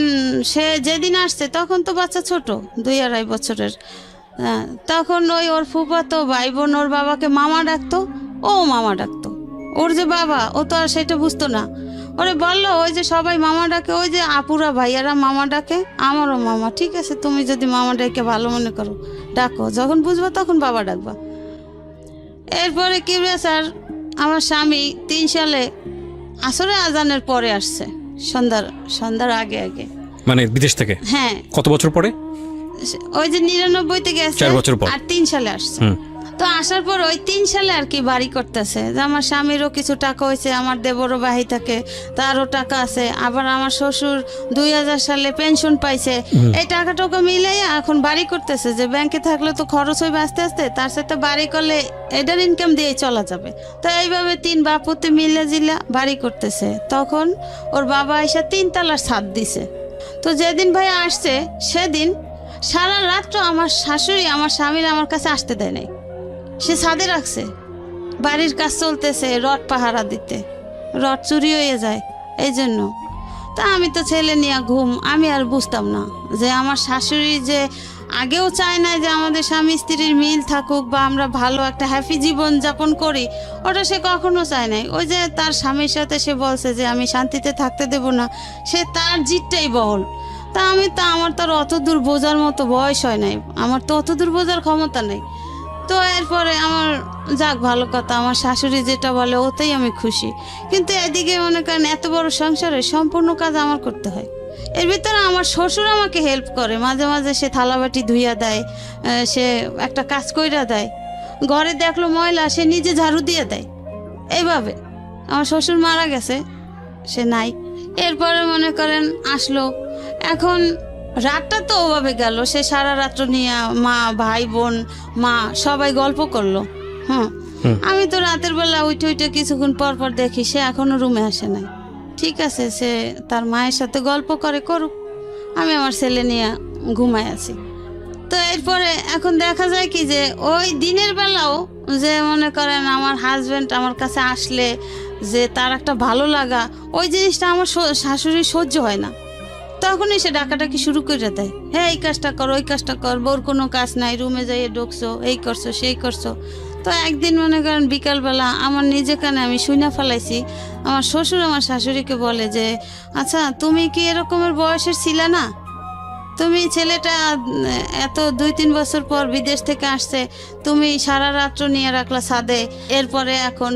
A: সে যেদিন আসছে তখন তো বাচ্চা ছোট, 2-2.5 বছরের। তখন ওই ওর ফুফাতো ভাই বোন ওর বাবাকে মামা ডাকতো, ও মামা ডাকতো। ওর যে বাবা, ও তো আর সেটা বুঝতো না। ওরে বললো ওই যে সবাই মামা ডাকে, ওই যে আপুরা ভাইয়ারা মামা ডাকে, আমারও মামা। ঠিক আছে, তুমি যদি মামা ডাকে ভালো মনে করো ডাকো, যখন বুঝবা তখন বাবা ডাকবা। এরপরে কি স্যার, আমার স্বামী 3 সালে আসরে আজানের পরে আসছে, সন্ধ্যার আগে আগে,
B: মানে বিদেশ থেকে।
A: হ্যাঁ।
B: কত বছর পরে?
A: ওই যে 99-তে গেছে,
B: 4 বছর পর,
A: আর 3 সালে আসছে। তো আসার পর ওই 3 সালে আর কি বাড়ি করতেছে। যে আমার স্বামীরও কিছু টাকা হয়েছে, আমার দেবরও বাহি থাকে, তারও টাকা আছে। আবার আমার শ্বশুর 2000 সালে পেনশন পাইছে। এই টাকাটুকু মিলাইয়া এখন বাড়ি করতেছে, যে ব্যাংকে থাকলে তো খরচ হইবে আস্তে আস্তে, তার সাথে বাড়ি করলে এটার ইনকাম দিয়েই চলা যাবে। তো এইভাবে 3 বাপুতে মিলে জিলা বাড়ি করতেছে। তখন ওর বাবা এসে 3 তলার ছাদ দিছে। তো যেদিন ভাই আসছে সেদিন সারা রাত্র আমার শাশুড়ি আমার স্বামীর আমার কাছে আসতে দেয় নাই। সে ছাদে রাখছে, বাড়ির কাজ চলতেছে, রড পাহারা দিতে, রড চুরি হয়ে যায় এই জন্য। তা আমি তো ছেলে নিয়ে ঘুম, আমি আর বুঝতাম না যে আমার শাশুড়ি যে আগেও চায় না যে আমাদের স্বামী স্ত্রীর মিল থাকুক বা আমরা ভালো একটা হ্যাপি জীবন যাপন করি, ওটা সে কখনো চায় নাই। ওই যে তার স্বামীর সাথে সে বলছে যে আমি শান্তিতে থাকতে দেব না, সে তার জিতটাই বহল। তা আমার তো অত দূর বোঝার মতো বয়স হয় নাই, আমার তো অত দূর বোঝার ক্ষমতা নেই। তো এরপরে আমার যাক ভালো কথা, আমার শাশুড়ি যেটা বলে ওতেই আমি খুশি। কিন্তু এদিকে মনে করেন এত বড় সংসারে সম্পূর্ণ কাজ আমার করতে হয়। এর ভিতরে আমার শ্বশুর আমাকে হেল্প করে, মাঝে মাঝে সে থালাবাটি ধুইয়া দেয়, সে একটা কাজ কইরা দেয়। ঘরে দেখলো ময়লা, সে নিজে ঝাড়ু দিয়ে দেয়। এইভাবে আমার শ্বশুর মারা গেছে, সে নাই। এরপরে মনে করেন আসলো, এখন রাতটা তো ওভাবে গেল, সে সারা রাত্র নিয়ে মা ভাই বোন মা সবাই গল্প করলো। আমি তো রাতের বেলা উঠে উঠে কিছুক্ষণ পর পর দেখি সে এখনো রুমে আসে নাই। ঠিক আছে, সে তার মায়ের সাথে গল্প করে করুক, আমি আমার ছেলে নিয়ে ঘুমায় আছি। তো এরপরে এখন দেখা যায় কি যে ওই দিনের বেলাও যে মনে করেন আমার হাজবেন্ড আমার কাছে আসলে যে তার একটা ভালো লাগা, ওই জিনিসটা আমার শাশুড়ি সহ্য হয় না। তখনই সে ডাকাটাকি শুরু করে দেয়, হ্যাঁ এই কাজটা কর, ওই কাজটা কর, বোর কোনো কাজ নাই, রুমে যাইয়ে ঢুকছো, এই করছো সেই করছো। তো একদিন মনে করেন বিকালবেলা আমার নিজে কানে আমি শুনে ফেলাইছি, আমার শ্বশুর আমার শাশুড়িকে বলে যে আচ্ছা তুমি কি এরকমের বয়সের ছিলে না? তুমি ছেলেটা এত 2-3 বছর পর বিদেশ থেকে আসছে, তুমি সারা রাত্র নিয়ে রাখলা ছাদে, এরপরে এখন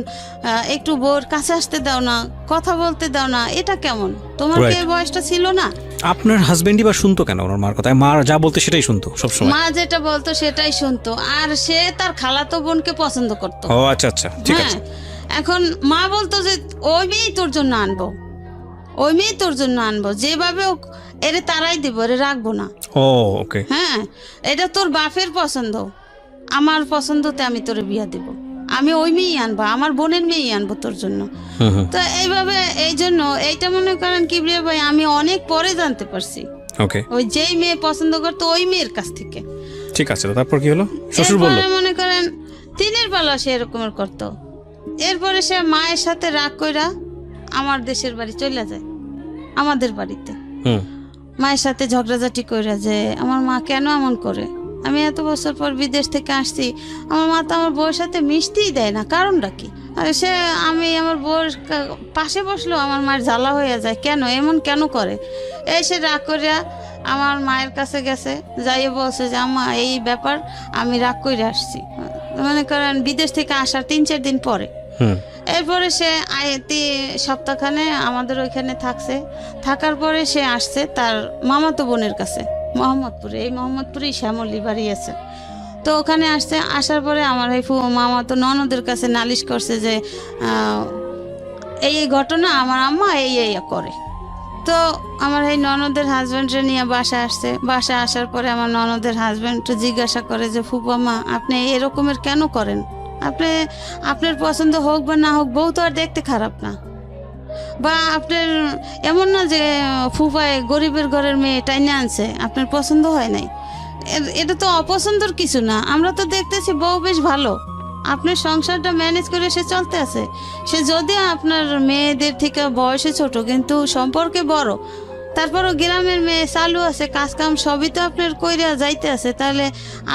A: একটু বউর কাছে আসতে দাও না, কথা বলতে দাও না, এটা কেমন? তোমার কি এই বয়সটা ছিল না?
B: আপনার হাজবেন্ডই বা শুনতো কেন ওনার মার কথা? মা যা বলতো সেটাই শুনতো সবসময়?
A: মা যেটা বলতো সেটাই শুনতো, আর সে তার খালাতো বোনকে পছন্দ করতো।
B: ও আচ্ছা আচ্ছা, ঠিক আছে।
A: এখন মা বলতো যে ওই মেয়েই তোর জন্য আনবো, ওই মেয়েই তোর জন্য আনবো, যেভাবে এরে তারাই দিব, এরে রাখবো না।
B: ও ওকে।
A: হ্যাঁ, এটা তোর বাপের পছন্দ, আমার পছন্দতে আমি তোরে বিয়া দিব, আমি ওই মেয়েই আনবো, আমার বোনের মেয়েই আনবো তোর জন্য। তো এইভাবে এই জন্য এইটা মনে করেন কিবরিয়া ভাই আমি অনেক পরে জানতে পারছি।
B: ওকে।
A: ওই যেই মেয়ে পছন্দ করতো ওই মেয়ের কাছ থেকে।
B: ঠিক আছে, তারপর কি হলো? শ্বশুর বলল
A: মনে করেন দিনের বেলা সে এরকমের করতো। এরপরে সে মায়ের সাথে রাগ কইরা আমার দেশের বাড়ি চলে যায়, আমাদের বাড়িতে। মায়ের সাথে ঝগড়াঝাটি কইরা যে আমার মা কেন এমন করে, আমি এত বছর পর বিদেশ থেকে আসছি, আমার মা তো আমার বউয়ের সাথে মিশতেই দেয় না, কারণটা কি? আর সে আমি আমার বউয়ের পাশে বসলো আমার মায়ের জ্বালা হয়ে যায়, কেন এমন কেন করে? এই সে রাগ করিয়া আমার মায়ের কাছে গেছে, যাইয়ে বলছে যে আম্মা এই ব্যাপার, আমি রাগ করে আসছি। মনে করেন বিদেশ থেকে আসার 3-4 দিন পরে। এরপরে সে সপ্তাহখানে আমাদের ওইখানে থাকছে, থাকার পরে সে আসছে তার মামাতো বোনের কাছে মোহাম্মদপুরে, এই মোহাম্মদপুরেই শ্যামলী বাড়ি আছে। তো ওখানে আসছে, আসার পরে আমার এই মামাতো ননদের কাছে নালিশ করছে যে এই ঘটনা আমার আম্মা এই করে। তো আমার এই ননদের হাজব্যান্ডরে নিয়ে বাসা আসছে, বাসা আসার পরে আমার ননদের হাজব্যান্ড জিজ্ঞাসা করে যে ফুপা মা আপনি এরকমের কেন করেন? আপনার পছন্দ হোক বা না হোক, বউ তো আর দেখতে খারাপ না, বা আপনার এমন না যে ফুফায় গরিবের ঘরের মেয়ে টাইনে আনছে আপনার পছন্দ হয় নাই, এটা তো অপছন্দর কিছু না। আমরা তো দেখতেছি বউ বেশ ভালো, আপনার সংসারটা ম্যানেজ করে সে চলতে আছে, সে যদিও আপনার মেয়েদের থেকে বয়সে ছোট কিন্তু সম্পর্কে বড়, তারপরও গ্রামের মেয়ে চালু আছে, কাজ কাম সবই তো আপনার কইরা যাইতে আছে, তাহলে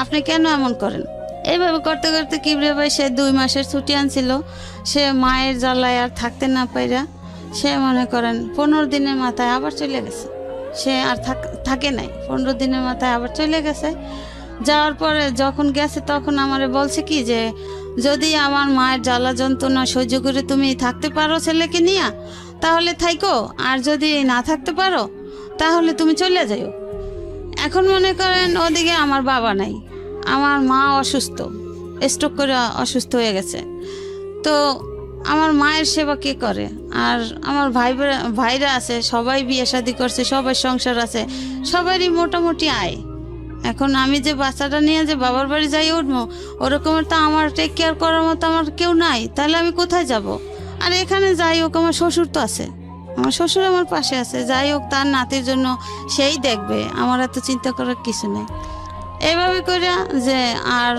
A: আপনি কেন এমন করেন? এইভাবে করতে করতে কিবরিয়া ভাই সে 2 মাসের ছুটি আনছিল, সে মায়ের জ্বালায় আর থাকতে না পাইরা সে মনে করেন 15 দিনের মাথায় আবার চলে গেছে। সে আর থাকে নাই, 15 দিনের মাথায় আবার চলে গেছে। যাওয়ার পরে যখন গেছে তখন আমারে বলছে কি যে যদি আমার মায়ের জ্বালা যন্ত্রণা সহ্য করে তুমি থাকতে পারো ছেলেকে নিয়ে তাহলে থাইকো, আর যদি না থাকতে পারো তাহলে তুমি চলে যাও। এখন মনে করেন ওদিকে আমার বাবা নাই, আমার মা অসুস্থ, স্ট্রোক করে অসুস্থ হয়ে গেছে। তো আমার মায়ের সেবা কে করে? আর আমার ভাইরা আছে, সবাই বিয়ে শাদী করছে, সবাই সংসার আছে, সবারই মোটামুটি আয়। এখন আমি যে বাচ্চাটা নিয়ে যে বাবার বাড়ি যাই উঠবো, ওরকমের তো আমার টেক কেয়ার করার মতো আমার কেউ নাই, তাহলে আমি কোথায় যাব? আর এখানে যাই হোক আমার শ্বশুর তো আছে, আমার শ্বশুর আমার পাশে আছে, যাই হোক তার নাতির জন্য সেই দেখবে, আমার এত চিন্তা করার কিছু নেই। এইভাবে করে যে আর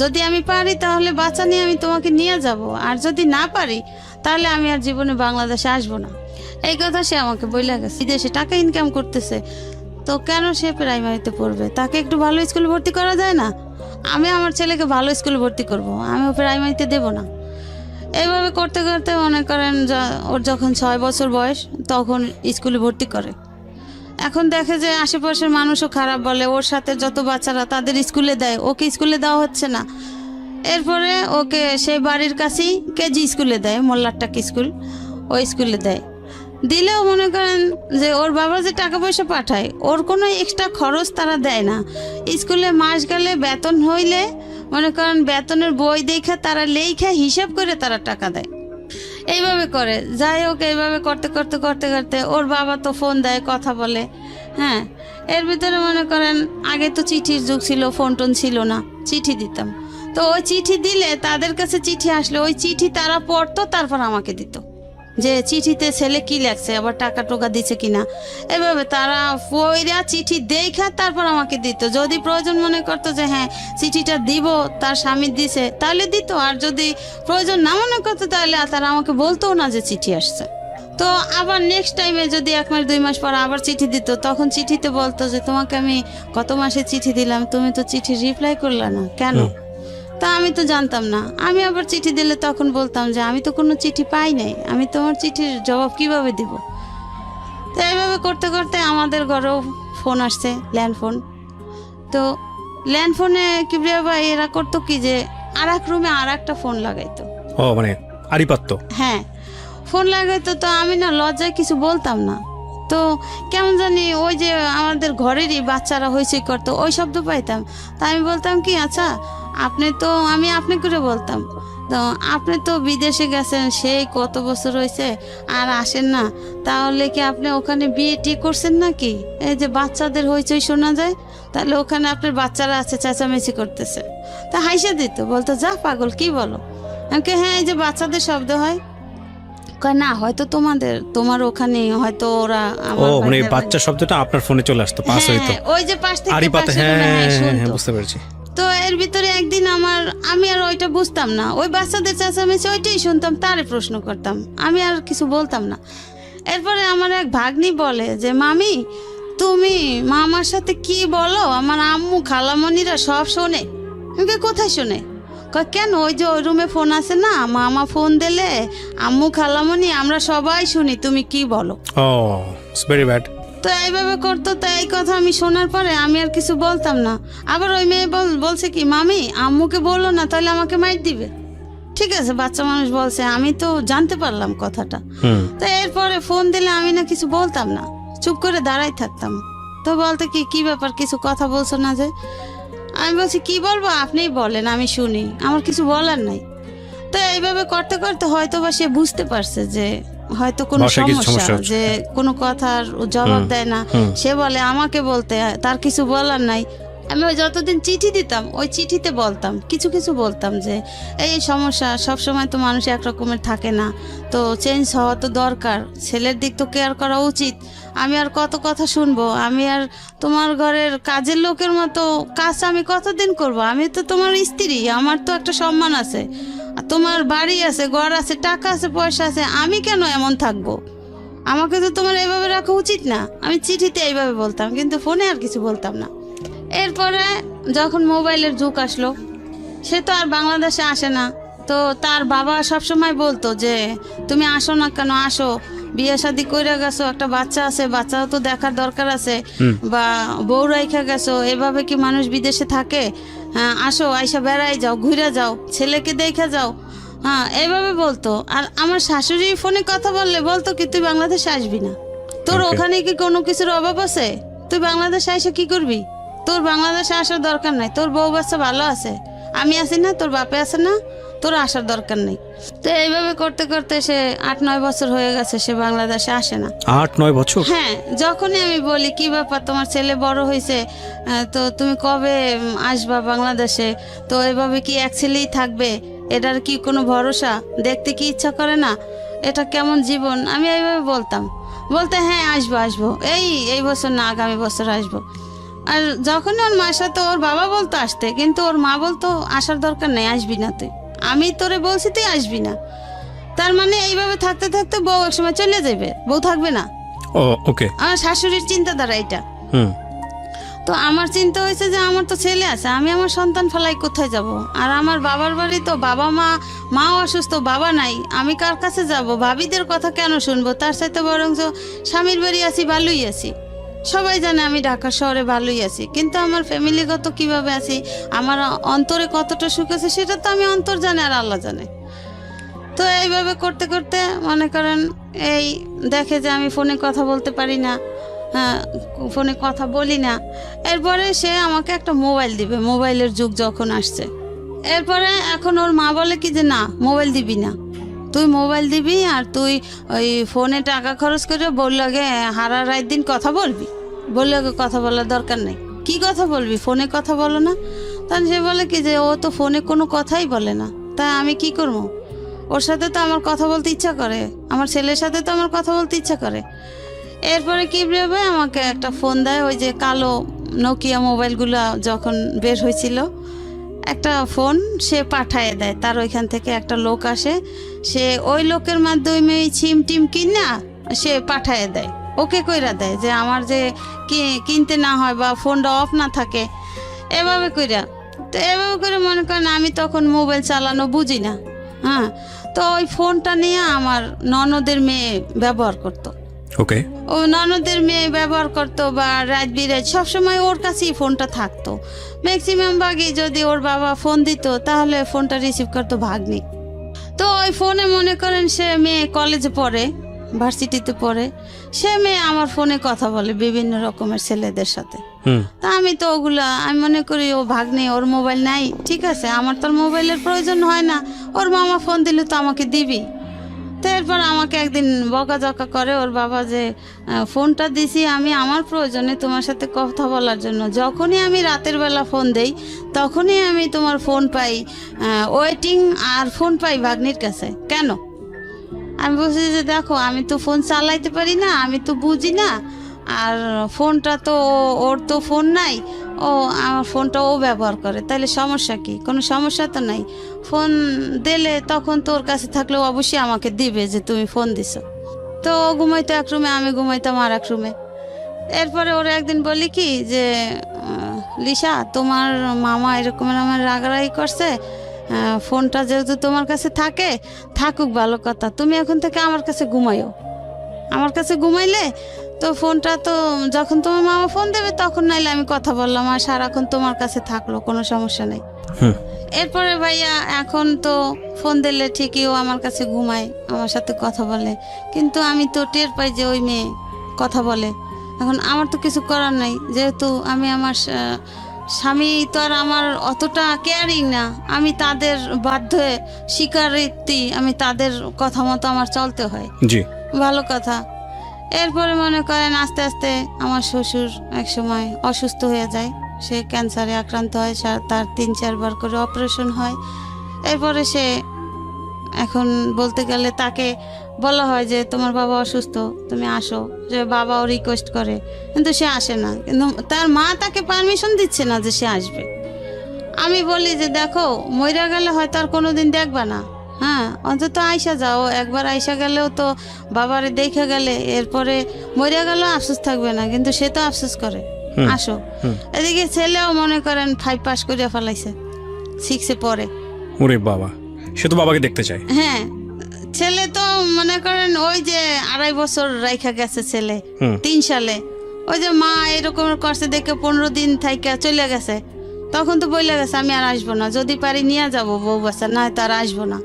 A: যদি আমি পারি তাহলে বাচ্চা নিয়ে আমি তোমাকে নিয়ে যাব, আর যদি না পারি তাহলে আমি আর জীবনে বাংলাদেশে আসবো না। এই কথা সে আমাকে বইলা গেছে। বিদেশে টাকা ইনকাম করতেছে, তো কেন সে প্রাইমারিতে পড়বে? তাকে একটু ভালো স্কুলে ভর্তি করা যায় না? আমি আমার ছেলেকে ভালো স্কুলে ভর্তি করব, আমি প্রাইমারিতে দেব না। এইভাবে করতে করতে মনে করেন ওর যখন 6 বছর বয়স তখন স্কুলে ভর্তি করে। এখন দেখে যে আশেপাশের মানুষও খারাপ বলে, ওর সাথে যত বাচ্চারা তাদের স্কুলে দেয়, ওকে স্কুলে দেওয়া হচ্ছে না। এরপরে ওকে সেই বাড়ির কাছেই কেজি স্কুলে দেয়, মোল্লারটাক স্কুল, ওই স্কুলে দেয়। দিলেও মনে করেন যে ওর বাবা যে টাকা পয়সা পাঠায় ওর কোনো এক্সট্রা খরচ তারা দেয় না। স্কুলে মাস গেলে বেতন হইলে মনে করেন বেতনের বই দেখে তারা লেখা হিসাব করে তারা টাকা দেয়। এইভাবে করে যাই হোক, এইভাবে করতে করতে করতে করতে ওর বাবা তো ফোন দেয়, কথা বলে। হ্যাঁ, এর ভিতরে মনে করেন আগে তো চিঠির যুগ ছিল, ফোন টোন ছিল না, চিঠি দিতাম। তো ওই চিঠি দিলে তাদের কাছে চিঠি আসলে ওই চিঠি তারা পড়তো, তারপর আমাকে দিত যে চিঠিতে ছেলে কি লেখছে, আবার টাকা টোকা দিচ্ছে কিনা। এভাবে তারা পইরা চিঠি দেখা তারপর আমাকে দিত। যদি প্রয়োজন মনে করতো যে হ্যাঁ চিঠিটা দিব, তার স্বামী দিছে, তাহলে দিত। আর যদি প্রয়োজন না মনে করতো তাহলে তারা আমাকে বলতো না যে চিঠি আসছে। তো আবার নেক্সট টাইমে যদি 1 মাস 2 মাস পর আবার চিঠি দিত, তখন চিঠিতে বলতো যে তোমাকে আমি গত মাসে চিঠি দিলাম, তুমি তো চিঠি রিপ্লাই করলে না কেন? তা আমি তো জানতাম না। আমি আবার চিঠি দিলে তখন বলতাম যে আমি তো কোনো চিঠি পাই নাই, আমি তোমার চিঠির জবাব কিভাবে দিব? তো এইভাবে করতে করতে আমাদের ঘরেও ফোন আসছে, ল্যান্ডফোন। তো ল্যান্ডফোনে কিবরিয়া ভাই এরা করতো কি যে আর এক রুমে আর একটা ফোন লাগাইতো।
B: ও মানে আড়িপাত্ত।
A: হ্যাঁ, ফোন লাগাইতো। তো আমি না লজ্জায় কিছু বলতাম না। তো কেমন জানি ওই যে আমাদের ঘরেরই বাচ্চারা হইচই করতো, ওই শব্দ পাইতাম। তা আমি বলতাম কি, আচ্ছা আপনি তো, আমি আপনি করে বলতাম, তো আপনি তো বিদেশে গেছেন সেই কত বছর হয়েছে আর আসেন না, তাহলে কি আপনি ওখানে বিয়ে টি করছেন নাকি? এই যে বাচ্চাদের হইচই শোনা যায়, তাহলে ওখানে আপনার বাচ্চারা আছে চেঁচামেচি করতেছে। তা হাইসা দিত, বলতো যা পাগল কি বলো? আমাকে হ্যাঁ এই যে বাচ্চাদের শব্দ হয়। কয় না, হয়তো তোমার ওখানে হয়তো ওরা
B: ও মানে বাচ্চা শব্দটা আপনার ফোনে চলে আসতো, পাস হইতো।
A: ওই যে পাশ থেকে
B: আড়িপাতে।
A: পাশে
B: হ্যাঁ
A: হ্যাঁ,
B: হ্যাঁ
A: শুনতো।
B: বুঝতে পেরেছি।
A: তো এর ভিতরে একদিন আমি আর ওইটা বুঝতাম না, ওই বাচ্চাদের চেঁচামেচি ওইটাই শুনতাম, তারে প্রশ্ন করতাম, আমি আর কিছু বলতাম না। এরপরে আমার এক ভাগ্নি বলে যে মামি তুমি মামার সাথে কি বলো, আমার আম্মু খালামণিরা সব শোনে। আমাকে কোথায় শোনে? কয় কেন, ওই যে ওই রুমে ফোন আছে না, মামা ফোন দিলে আম্মু খালামণি আমরা সবাই শুনি তুমি কি বলো।
B: ও ইটস ভেরি ব্যাড।
A: তো এইভাবে করতো। তো এই কথা আমি শোনার পরে আমি আর কিছু বলতাম না। আবার ওই মেয়ে বলছে কি, মামি আম্মুকে বললো না, তাহলে আমাকে মাইর দিবে। ঠিক আছে, বাচ্চা মানুষ বলছে, আমি তো জানতে পারলাম কথাটা। তো এরপরে ফোন দিলে আমি না কিছু বলতাম না, চুপ করে দাঁড়াই থাকতাম। তো বলতে কি ব্যাপার, কিছু কথা বলছো না যে? আমি বলছি কি বলবো, আপনিই বলেন, আমি শুনি, আমার কিছু বলার নাই। তো এইভাবে করতে করতে হয়তো বা সে বুঝতে পারছে যে হয়তো কোনো সমস্যা, যে কোনো কথার জবাব দেয় না। সে বলে আমাকে বলতে, তার কিছু বলার নাই। আমি ওই যতদিন চিঠি দিতাম ওই চিঠিতে বলতাম, কিছু কিছু বলতাম যে এই সমস্যা, সব সময় তো মানুষ একরকমের থাকে না, তো চেঞ্জ হওয়া তো দরকার, ছেলের দিক তো কেয়ার করা উচিত। আমি আর কত কথা শুনবো, আমি আর তোমার ঘরের কাজের লোকের মতো কাজ আমি কতদিন করব? আমি তো তোমার স্ত্রী, আমার তো একটা সম্মান আছে, আর তোমার বাড়ি আছে, ঘর আছে, টাকা আছে, পয়সা আছে, আমি কেন এমন থাকবো? আমাকে তো তোমার এইভাবে রাখা উচিত না। আমি চিঠিতে এইভাবে বলতাম, কিন্তু ফোনে আর কিছু বলতাম না। এরপরে যখন মোবাইলের যুগ আসলো, সে তো আর বাংলাদেশে আসে না। তো তার বাবা সবসময় বলতো যে তুমি আসো না কেন, আসো, বিয়ে শাদি কইরা গেছো, একটা বাচ্চা আছে, বাচ্চাও তো দেখার দরকার আছে, বা বউ রাইখা গেছো, এভাবে কি মানুষ বিদেশে থাকে? হ্যাঁ আসো, আইসা বেড়াই যাও, ঘুরে যাও, ছেলেকে দেখে যাও। হ্যাঁ এইভাবে বলতো। আর আমার শাশুড়ি ফোনে কথা বললে বলতো কি, তুই বাংলাদেশে আসবি না, তোর ওখানে কি কোনো কিছুর অভাব আছে? তুই বাংলাদেশে এসে কি করবি? তোর বাংলাদেশে আসার দরকার নাই, তোর বউ বাচ্চা ভালো আছে, আমি আছি না, তোর বাপে আছে না, তোর আসার দরকার নেই। তো এইভাবে করতে করতে সে 8-9 বছর হয়ে গেছে, সে বাংলাদেশে আসে না।
B: 8-9 বছর?
A: হ্যাঁ, যখনই আমি বলি কি ব্যাপার, তোমার ছেলে বড় হয়েছে, তো তুমি কবে আসবা বাংলাদেশে? তো এভাবে কি এক ছেলেই থাকবে? এটার কি কোনো ভরসা? দেখতে কি ইচ্ছা করে না? এটা কেমন জীবন? আমি এইভাবে বলতে হ্যাঁ আসবো, এই বছর না, আগামী বছর আসবো। আর যখনই ওর মার সাথে ওর বাবা বলতো আসতে, কিন্তু ওর মা বলতো আসার দরকার নেই, আসবি না তুই, আমি তোরে বলছি তুই আসবি না। তার মানে এইভাবে থাকতে থাকতে বউ একসময় চলে যাবে, বউ থাকবে না।
B: ও ওকে।
A: আমার শাশুড়ির চিন্তাধারা এটা। তো আমার চিন্তা হয়েছে যে আমার তো ছেলে আছে, আমি আমার সন্তান ফেলাই কোথায় যাব? আর আমার বাবার বাড়ি তো বাবা মাও অসুস্থ, বাবা নাই, আমি কার কাছে যাব? ভাবিদের কথা কেন শুনবো? তার সাথে বরং স্বামীর বাড়ি আছি, ভালোই আছি, সবাই জানে আমি ঢাকা শহরে ভালোই আছি, কিন্তু আমার ফ্যামিলিগত কিভাবে আছি, আমার অন্তরে কতটা সুখ আছে, সেটা তো আমি অন্তর জানে আর আল্লাহ জানে। তো এইভাবে করতে করতে মনে করেন এই দেখে যে আমি ফোনে কথা বলতে পারি না, হ্যাঁ ফোনে কথা বলি না। এরপরে সে আমাকে একটা মোবাইল দিবে, মোবাইলের যুগ যখন আসছে। এরপরে এখন ওর মা বলে কি যে না, মোবাইল দিবি না, তুই মোবাইল দিবি আর তুই ওই ফোনে টাকা খরচ করে বললাগে হারা রাত দিন কথা বলবি, বললাগে কথা বলার দরকার নেই। কি কথা বলবি? ফোনে কথা বলো না। তখন সে বলে কি যে ও তো ফোনে কোনো কথাই বলে না, তা আমি কি করবো? ওর সাথে তো আমার কথা বলতে ইচ্ছা করে, আমার ছেলের সাথে তো আমার কথা বলতে ইচ্ছা করে। এরপরে কি ভেবে আমাকে একটা ফোন দেয়, ওই যে কালো নোকিয়া মোবাইলগুলো যখন বের হয়েছিল, একটা ফোন সে পাঠায় দেয়। তার ওইখান থেকে একটা লোক আসে, সে ওই লোকের মাধ্যমে সিম টিম কিনা সে পাঠায় দেয়, ওকে কইরা দেয় যে আমার যে কিনতে না হয় বা ফোনটা অফ না থাকে, এভাবে কইরা। তো এভাবে করে মনে করেন আমি তখন মোবাইল চালানো বুঝি না। হ্যাঁ, তো ওই ফোনটা নিয়ে আমার ননদের মেয়ে ব্যবহার করতো।
B: ওকে।
A: ও ননদের মেয়ে ব্যবহার করতো বা রাত বিরাত সবসময় ওর কাছেই ফোনটা থাকতো। ম্যাক্সিমাম ভাগই যদি ওর বাবা ফোন দিত তাহলে ফোনটা রিসিভ করতো ভাগ্নি। তো ওই ফোনে মনে করেন সে মেয়ে কলেজে পড়ে, ভার্সিটিতে পড়ে, সে মেয়ে আমার ফোনে কথা বলে বিভিন্ন রকমের ছেলেদের সাথে। তা আমি তো ওগুলা আমি মনে করি ও ভাগ্নি, ওর মোবাইল নাই, ঠিক আছে, আমার তো মোবাইলের প্রয়োজন হয় না, ওর মামা ফোন দিলে তো আমাকে দিবি। তো এরপর আমাকে একদিন বকাঝকা করে ওর বাবা যে ফোনটা দিছি আমি আমার প্রয়োজনে তোমার সাথে কথা বলার জন্য, যখনই আমি রাতের বেলা ফোন দেই তখনই আমি তোমার ফোন পাই ওয়েটিং, আর ফোন পাই ভাগ্নির কাছে, কেন? আমি বলছি যে দেখো আমি তো ফোন চালাইতে পারি না, আমি তো বুঝি না, আর ফোনটা তো ওর তো ফোন নাই, ও আমার ফোনটা ও ব্যবহার করে, তাহলে সমস্যা কি? কোনো সমস্যা তো নাই, ফোন দিলে তখন তোর কাছে থাকলেও অবশ্যই আমাকে দিবে যে তুমি ফোন দিছো। তো ও ঘুমাইতো এক রুমে, আমি ঘুমাইতাম আর এক রুমে। এরপরে ওরা একদিন বলি কি যে লিসা তোমার মামা এরকম আমার রাগারাগি করছে, ফোনটা যেহেতু তোমার কাছে থাকে, থাকুক ভালো কথা, তুমি এখন থেকে আমার কাছে ঘুমাইও, আমার কাছে ঘুমাইলে তো ফোনটা তো যখন তোমার মামা ফোন দেবে তখন নাইলে আমি কথা বললাম, আর সারাক্ষণ তোমার কাছে থাকলো, কোনো সমস্যা নেই। এরপরে ভাইয়া এখন তো ফোন দিলে ঠিকই ও আমার কাছে ঘুমায়, আমার সাথে কথা বলে, কিন্তু আমি তো টের পাই যে ওই মেয়ে কথা বলে। এখন আমার তো কিছু করার নাই, যেহেতু আমি আমার স্বামী তো আর আমার অতটা কেয়ারিং না, আমি তাদের বাধ্য স্বীকারোক্তি, আমি তাদের কথা মতো আমার চলতে হয়।
B: জি,
A: ভালো কথা। এরপরে মনে করেন আস্তে আস্তে আমার শ্বশুর এক সময় অসুস্থ হয়ে যায়, সে ক্যান্সারে আক্রান্ত হয়, তার 3-4 বার করে অপারেশন হয়। এরপরে সে এখন বলতে গেলে তাকে বলা হয় যে তোমার বাবা অসুস্থ, তুমি আসো, যে বাবাও রিকোয়েস্ট করে কিন্তু সে আসে না, কিন্তু তার মা তাকে পারমিশন দিচ্ছে না যে সে আসবে। আমি বলি যে দেখো মইরা গেলে হয়তো আর কোনোদিন দেখবা না, হ্যাঁ অন্তত আইসা যাও, একবার আইসা গেলেও তো বাবারে দেখে গেলে, এরপরে মইরা গেলেও আফসোস থাকবে না, কিন্তু সে তো আফসোস করে, আসো। এদিকে ছেলেও মনে করেন 5 পাস করিয়া ফেলাইছে, 6-এ পড়ে।
B: ওরে বাবা, সে তো বাবাকে দেখতে চায়।
A: হ্যাঁ, ছেলে তো মনে করেন ওই যে 2.5 বছর রাইখা গেছে ছেলে, 3 সালে ওই যে মা এরকম করছে দেখে 15 দিন থাইকা চলে গেছে, তখন তো বইলে গেছে আমি আর আসবো না, যদি পারি নিয়ে যাবো বউ বাচ্চা, না তার আসবো না।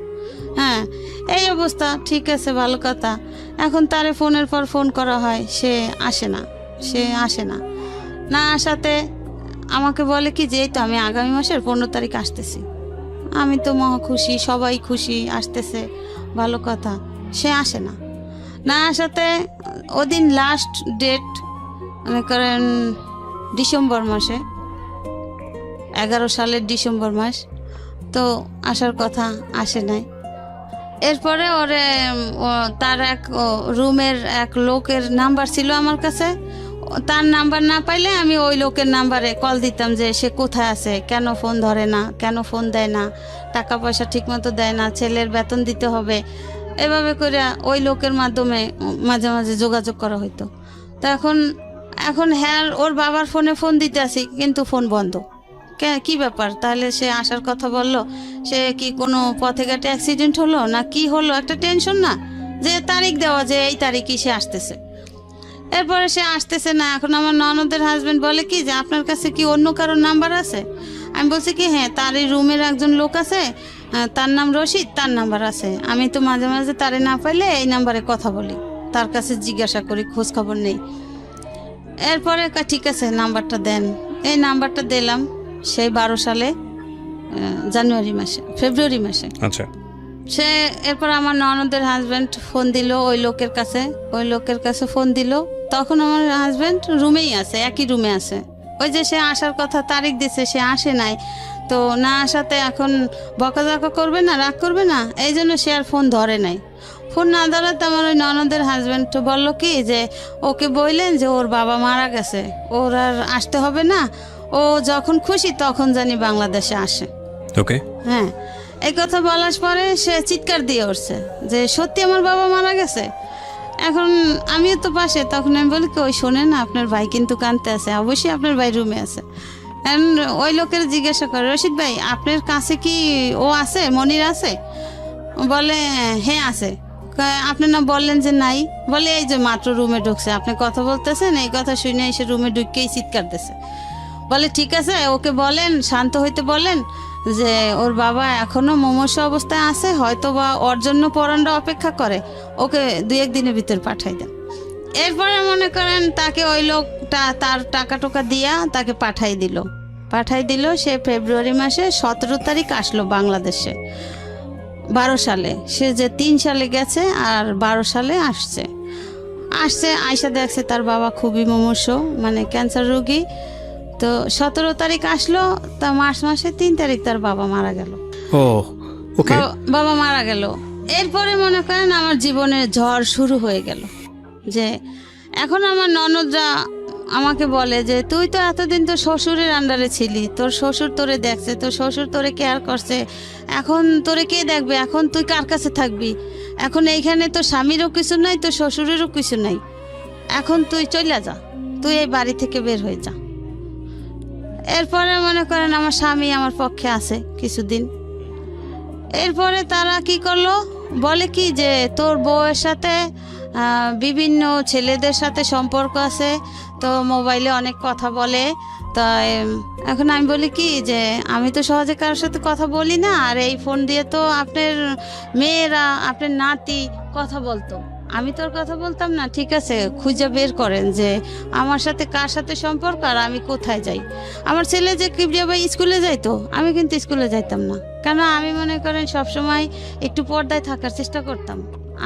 A: হ্যাঁ, এই অবস্থা। ঠিক আছে, ভালো কথা। এখন তারে ফোনের পর ফোন করা হয়, সে আসে না, সে আসে না, না আসাতে আমাকে বলে কি যে এই তো আমি আগামী মাসের 15 তারিখ আসতেছি। আমি তো মহা খুশি, সবাই খুশি, আসতেছে, ভালো কথা। সে আসে না, না আসাতে ওদিন লাস্ট ডেট মনে করেন ডিসেম্বর মাসে, 11 সালের ডিসেম্বর মাস, তো আসার কথা, আসে নাই। এরপরে ওরে তার এক রুমের এক লোকের নাম্বার ছিল আমার কাছে, তার নাম্বার না পাইলে আমি ওই লোকের নাম্বারে কল দিতাম যে সে কোথায় আছে, কেন ফোন ধরে না, কেন ফোন দেয় না, টাকা পয়সা ঠিকমতো দেয় না, ছেলের বেতন দিতে হবে, এভাবে করে ওই লোকের মাধ্যমে মাঝে মাঝে যোগাযোগ করা হইতো। তো এখন হ্যাঁ ওর বাবার ফোনে ফোন দিতে আসি, কিন্তু ফোন বন্ধ। কি ব্যাপার? তাহলে সে আসার কথা বললো, সে কি কোনো পথে ঘাটে অ্যাক্সিডেন্ট হলো না কি হলো, একটা টেনশন না, যে তারিখ দেওয়া যে এই তারিখই সে আসতেছে। এরপরে সে আসতেছে না। এখন আমার ননদের হাজবেন্ড বলে কি যে আপনার কাছে কি অন্য কারোর নাম্বার আছে? আমি বলছি কি হ্যাঁ, তার এই রুমের একজন লোক আছে, তার নাম রশিদ, তার নাম্বার আছে, আমি তো মাঝে মাঝে তারে না পাইলে এই নাম্বারে কথা বলি, তার কাছে জিজ্ঞাসা করি, খোঁজ খবর নেই। এরপরে ঠিক আছে নাম্বারটা দেন, এই নাম্বারটা দিলাম সেই 12 সালে ফেব্রুয়ারি মাসে।
B: আচ্ছা।
A: সে এরপর আমার ননদের হাজবেন্ড ফোন দিল ওই লোকের কাছে ফোন দিল, তখন আমার হাজবেন্ড রুমেই আছে, একই রুমে আছে, ওই যে সে আসার কথা তারিখ দিছে, সে আসে নাই, তো না আসাতে এখন বকাঝকা করবে না, রাগ করবে না, এই জন্য সে আর ফোন ধরে নাই। ফোন না ধরাতে আমার ওই ননদের হাজব্যান্ড তো বললো কি যে ওকে বললেন যে ওর বাবা মারা গেছে, ওর আর আসতে হবে না, ও যখন খুশি তখন জানি বাংলাদেশে আসে।
B: ওকে।
A: হ্যাঁ, এই কথা বলার পরে সে চিৎকার দিয়ে উঠছে যে সত্যি আমার বাবা মারা গেছে। এখন আমিও তো পাশে, তখন আমি বলি কি ওই শোনেন না, আপনার ভাই কিন্তু কাঁদতে আছে, অবশ্যই আপনার ভাই রুমে আছে। ওই লোকের জিজ্ঞাসা করে, রশিদ ভাই আপনার কাছে কি ও আছে, মনির আছে? বলে হ্যাঁ আছে। আপনি না বললেন যে নাই? বলে এই যে মাত্র রুমে ঢুকছে, আপনি কথা বলতেছেন, এই কথা শুনে এসে রুমে ঢুকেই চিৎকার দিছে। বলে ঠিক আছে, ওকে বলেন, শান্ত হইতে বলেন যে ওর বাবা এখনো মুমূর্ষু অবস্থায় আছে, হয়তো বা ওর জন্য পরানরা অপেক্ষা করে, ওকে 2-1 দিনের ভিতর পাঠাই দেন। এরপরে মনে করেন তাকে ওই লোকটা তার টাকা টোকা দিয়া তাকে পাঠাই দিল। সে ফেব্রুয়ারি মাসে 17 তারিখ আসলো বাংলাদেশে 12 সালে। সে যে 3 সালে গেছে আর 12 সালে আসছে আয়সা দেখছে তার বাবা খুবই মুমূর্ষু, মানে ক্যান্সার রোগী। তো 17 তারিখ আসলো, তা মার্চ মাসে 3 তারিখ তার বাবা মারা গেল।
B: ও ওকে।
A: বাবা মারা গেল। এরপরে মনে করেন আমার জীবনের ঝড় শুরু হয়ে গেল। যে এখন আমার ননদরা আমাকে বলে যে তুই তো এতদিন তো শ্বশুরের আন্ডারে ছিলি, তোর শ্বশুর তোরে দেখছে, তোর শ্বশুর তোরে কেয়ার করছে, এখন তোরে কে দেখবে, এখন তুই কার কাছে থাকবি? এখন এইখানে তো স্বামীরও কিছু নাই, তোর শ্বশুরেরও কিছু নাই, এখন তুই চলে যা, তুই এই বাড়ি থেকে বের হয়ে যা। এরপরে মনে করেন আমার স্বামী আমার পক্ষে আছে কিছুদিন। এরপরে তারা কি করলো, বলে কি যে তোর বউয়ের সাথে বিভিন্ন ছেলেদের সাথে সম্পর্ক আছে, তো মোবাইলে অনেক কথা বলে। তাই এখন আমি বলি কি যে আমি তো সহজে কারোর সাথে কথা বলি না, আর এই ফোন দিয়ে তো আপনার মেয়েরা, আপনার নাতি কথা বলতো, আমি তোর কথা বলতাম না। ঠিক আছে, খুঁজে বের করেন যে আমার সাথে কার সাথে সম্পর্ক আর আমি কোথায় যাই। আমার ছেলে যে কিবরিয়া ভাই স্কুলে যাইতো, আমি কিন্তু স্কুলে যাইতাম না, কেন আমি মনে করেন সবসময় একটু পর্দায় থাকার চেষ্টা করতাম,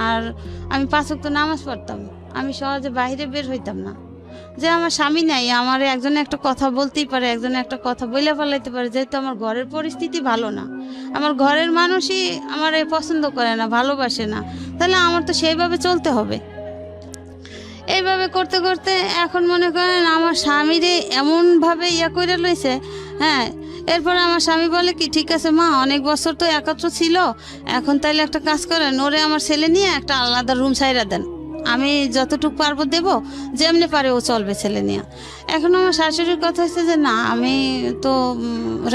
A: আর আমি 5 ওয়াক্ত নামাজ পড়তাম, আমি সহজে বাইরে বের হইতাম না। যে আমার স্বামী নাই, আমার একজনে একটা কথা বলতেই পারে, একজনে একটা কথা বইলে ফেলাইতে পারে, যেহেতু আমার ঘরের পরিস্থিতি ভালো না, আমার ঘরের মানুষই আমার পছন্দ করে না, ভালোবাসে না, তাহলে আমার তো সেইভাবে চলতে হবে। এইভাবে করতে করতে এখন মনে করেন আমার স্বামীরে এমনভাবে করে লইছে। হ্যাঁ, এরপরে আমার স্বামী বলে কি ঠিক আছে মা, অনেক বছর তো একত্র ছিল, এখন তাইলে একটা কাজ করেন, ওরে আমার ছেলে নিয়ে একটা আলাদা রুম ছাইরা দেন, আমি যতটুকু পারবো দেবো, যেমনি পারে ও চলবে ছেলে নিয়ে। এখন আমার শাশুড়ির কথা হচ্ছে যে না, আমি তো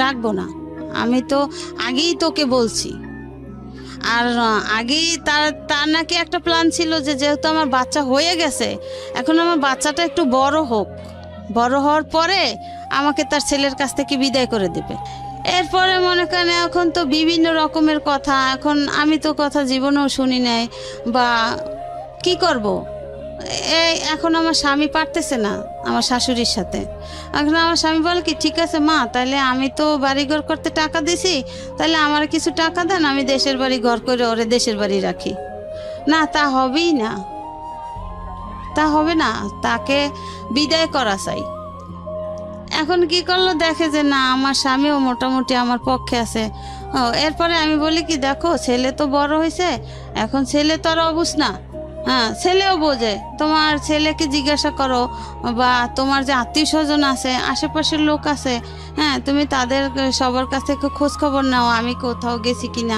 A: রাখবো না, আমি তো আগেই তোকে বলছি। আর আগেই তার নাকি একটা প্ল্যান ছিল যে যেহেতু আমার বাচ্চা হয়ে গেছে, এখন আমার বাচ্চাটা একটু বড় হোক, বড় হওয়ার পরে আমাকে তার ছেলের কাছ থেকে বিদায় করে দেবে। এরপরে মনে করেন এখন তো বিভিন্ন রকমের কথা, এখন আমি তো কথা জীবনেও শুনি নাই, বা কি করব। এখন আমার স্বামী পারতেছে না আমার শাশুড়ির সাথে। এখন আমার স্বামী বলে কি ঠিক আছে মা, তাহলে আমি তো বাড়িঘর করতে টাকা দিছি, তাহলে আমার কিছু টাকা দেন, আমি দেশের বাড়ি ঘর করে ওরে দেশের বাড়ি রাখি। না, তা হবেই না, তা হবে না, তাকে বিদায় করা চাই। এখন কি করলো, দেখে যে না আমার স্বামীও মোটামুটি আমার পক্ষে আছে। এরপরে আমি বলি কি দেখো, ছেলে তো বড় হয়েছে, এখন ছেলে তো আর অবুঝ না, হ্যাঁ ছেলেও বোঝে, তোমার ছেলেকে জিজ্ঞাসা করো, বা তোমার যে আত্মীয় স্বজন আছে, আশেপাশের লোক আছে, হ্যাঁ তুমি তাদের সবার কাছ থেকে খোঁজ খবর নাও আমি কোথাও গেছি কিনা।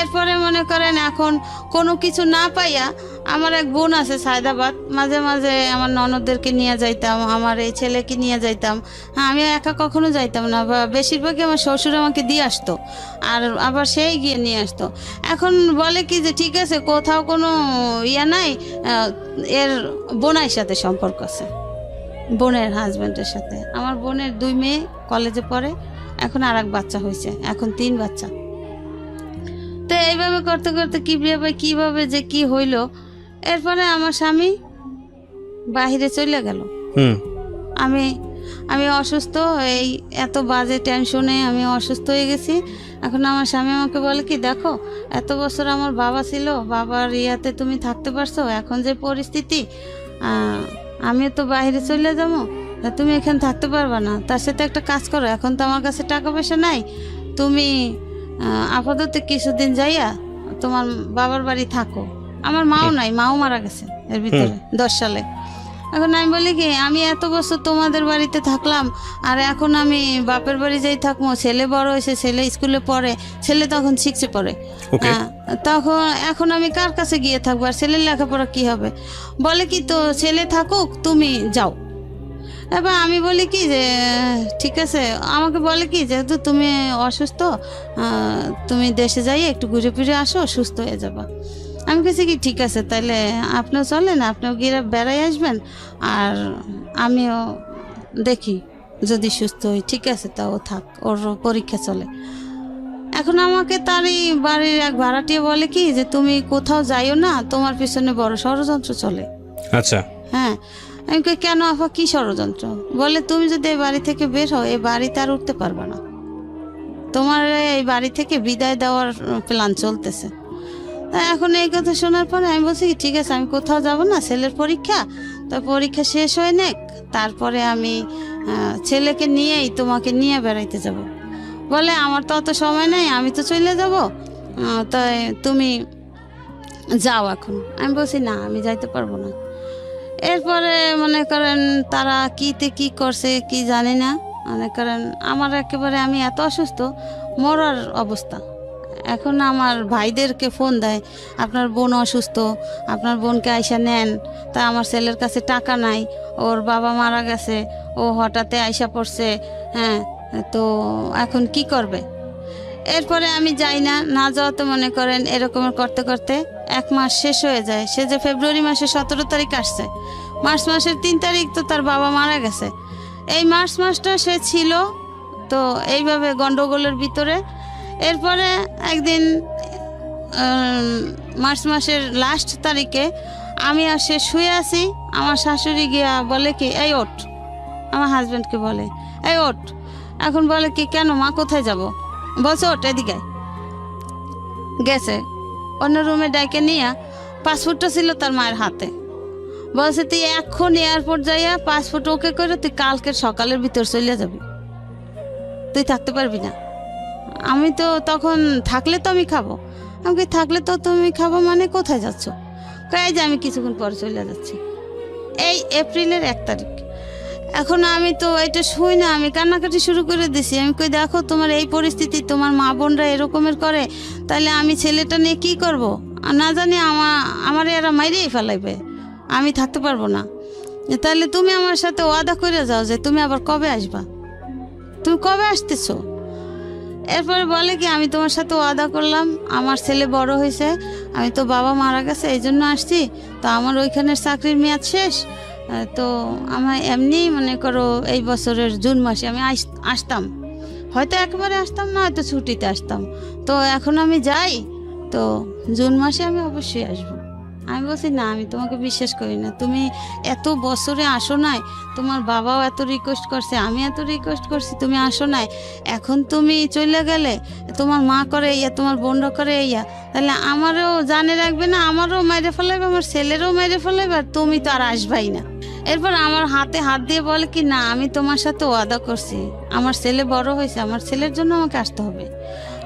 A: এরপরে মনে করেন এখন কোনো কিছু না পাইয়া আমার এক বোন আছে সায়দাবাদ, মাঝে মাঝে আমার ননদদেরকে নিয়ে যাইতাম, আমার এই ছেলেকে নিয়ে যাইতাম। হ্যাঁ, আমি একা কখনো যাইতাম না, বা বেশিরভাগই আমার শ্বশুর আমাকে দিয়ে আসতো, আর আবার সেই গিয়ে নিয়ে আসতো। এখন বলে কি যে ঠিক আছে, কোথাও কোনো নাই, এর বোনের সাথে সম্পর্ক আছে, বোনের হাজব্যান্ডের সাথে। আমার বোনের 2 মেয়ে কলেজে পড়ে, এখন আর এক বাচ্চা হয়েছে, এখন 3 বাচ্চা। তো এইভাবে করতে করতে কিভাবে যে কি হইলো, এরপরে আমার স্বামী বাহিরে চলে গেল। আমি অসুস্থ, এই এত বাজে টেনশনে আমি অসুস্থ হয়ে গেছি। এখন আমার স্বামী আমাকে বলে কি দেখো, এত বছর আমার বাবা ছিল, বাবার ইয়াতে তুমি থাকতে পারছো, এখন যে পরিস্থিতি, আমিও তো বাইরে চলে যাবো, তা তুমি এখানে থাকতে পারবা না, তার সাথে একটা কাজ করো, এখন তো আমার কাছে টাকা পয়সা নাই, তুমি আপাতত কিছুদিন যাইয়া তোমার বাবার বাড়ি থাকো। আমার মাও নাই, মাও মারা গেছে এর ভিতরে 10 সালে। এখন আমি বলি কি, আমি এত বছর তোমাদের বাড়িতে থাকলাম, আর এখন আমি বাপের বাড়ি যাই থাকবো, ছেলে বড় হয়েছে, ছেলে স্কুলে পড়ে, ছেলে তখন 6-এ পড়ে। তখন এখন আমি কার কাছে গিয়ে থাকবো, আর ছেলের লেখাপড়া কি হবে? বলে কি, তো ছেলে থাকুক, তুমি যাও। এবার আমি বলি কি যে ঠিক আছে, আমাকে বলে কি যেহেতু তুমি অসুস্থ, তুমি দেশে যাই একটু ঘুরে ফিরে আসো, সুস্থ হয়ে যাবা। আমি কেছি কি ঠিক আছে, তাহলে আপনিও চলেন, আপনিও গিয়ে বেড়াই আসবেন, আর আমিও দেখি যদি সুস্থ হই। ঠিক আছে, তাও থাক, ওর পরীক্ষা চলে। এখন আমাকে তারই বাড়ির এক ভাড়াটিয়া বলে কি যে তুমি কোথাও যাইও না, তোমার পিছনে বড় ষড়যন্ত্র চলে।
B: আচ্ছা,
A: হ্যাঁ। আমি কই কেন আপা, কি ষড়যন্ত্র? বলে তুমি যদি এই বাড়ি থেকে বের হও, এই বাড়িতে আর উঠতে পারবে না, তোমার এই বাড়ি থেকে বিদায় দেওয়ার প্ল্যান চলতেছে। তা এখন এই কথা শোনার পরে আমি বলছি কি ঠিক আছে, আমি কোথাও যাব না, ছেলের পরীক্ষা, তো পরীক্ষা শেষ হয়ে নেক, তারপরে আমি ছেলেকে নিয়েই তোমাকে নিয়ে বেড়াইতে যাব। বলে আমার তো অত সময় নেই, আমি তো চলে যাব, তাই তুমি যাও এখন। আমি বলছি না, আমি যাইতে পারবো না। এরপরে মনে করেন তারা কিতে কি করছে কি জানি না, মনে করেন আমার একেবারে আমি এত অসুস্থ, মরার অবস্থা। এখন আমার ভাইদেরকে ফোন দেয়, আপনার বোন অসুস্থ, আপনার বোনকে আইসা নেন। তা আমার ছেলের কাছে টাকা নাই, ওর বাবা মারা গেছে, ও হঠাৎ আইসা পড়ছে, হ্যাঁ, তো এখন কি করবে? এরপরে আমি যাই না, না যাওয়া তো মনে করেন এরকমের করতে করতে 1 মাস শেষ হয়ে যায়। সে যে ফেব্রুয়ারি মাসের 17 তারিখ আসছে, মার্চ মাসের 3 তারিখ তো তার বাবা মারা গেছে। এই মার্চ মাসটা সে ছিল তো এইভাবে গন্ডগোলের ভিতরে। এরপরে একদিন মার্চ মাসের লাস্ট তারিখে আমি আর সে শুয়ে আছি, আমার শাশুড়ি গিয়া বলে কি এই ওঠ, আমার হাজব্যান্ডকে বলে এই ওঠ। এখন বলে কি কেন মা, কোথায় যাব? বলছে ওঠ এদিকে। গেছে অন্য রুমে ডাইকে নিয়ে, পাসপোর্টটা ছিল তার মায়ের হাতে। বলছে তুই এখন এয়ারপোর্ট যাইয়া পাসপোর্ট ওকে করে তুই কালকের সকালের ভিতর চলে যাবি, তুই থাকতে পারবি না। আমি তো তখন থাকলে তো আমি খাবো। আমাকে থাকলে তো তুমি খাবো মানে কোথায় যাচ্ছ? কয়ে যে আমি কিছুক্ষণ পরে চলে যাচ্ছি। এই এপ্রিলের 1 তারিখ। এখন আমি তো এটা শুই না, আমি কান্নাকাটি শুরু করে দিছি। আমি কই দেখো তোমার এই পরিস্থিতি, তোমার মা বোনরা এরকমের করে, তাহলে আমি ছেলেটা নিয়ে কি করব? না জানি আমার এরা মাইরেই ফেলাইবে, আমি থাকতে পারবো না। তাহলে তুমি আমার সাথে ওয়াদা করে যাও যে তুমি আবার কবে আসবা, তুমি কবে আসতেছো? এরপরে বলে কি আমি তোমার সাথে ওয়াদা করলাম, আমার ছেলে বড় হয়েছে, আমি তো বাবা মারা গেছে এই জন্য আসছি, তো আমার ওইখানের চাকরির মেয়াদ শেষ, তো আমার এমনি মনে করো এই বছরের জুন মাসে আমি আসতাম, হয়তো একেবারে আসতাম না, হয়তো ছুটিতে আসতাম, তো এখন আমি যাই, তো জুন মাসে আমি অবশ্যই আসবো। আমি বলছি না, আমি তোমাকে বিশ্বাস করি না, তুমি এত বছরে আসো নাই, তোমার বাবাও এত রিকোয়েস্ট করছে, আমি এত রিকোয়েস্ট করছি, তুমি আসো নাই, এখন তুমি চলে গেলে, তোমার মা করে ইয়া, তোমার বোনরা করে ইয়া, তাহলে আমারও জানে রাখবে না, আমারও মেরে ফেলাইবে, আমার ছেলেরও মেরে ফেলাইবে, আর তুমি তো আর আসবাই না। এরপর আমার হাতে হাত দিয়ে বলে কি না, আমি তোমার সাথে ওয়াদা করছি, আমার ছেলে বড় হয়েছে, আমার ছেলের জন্য আমাকে আসতে হবে,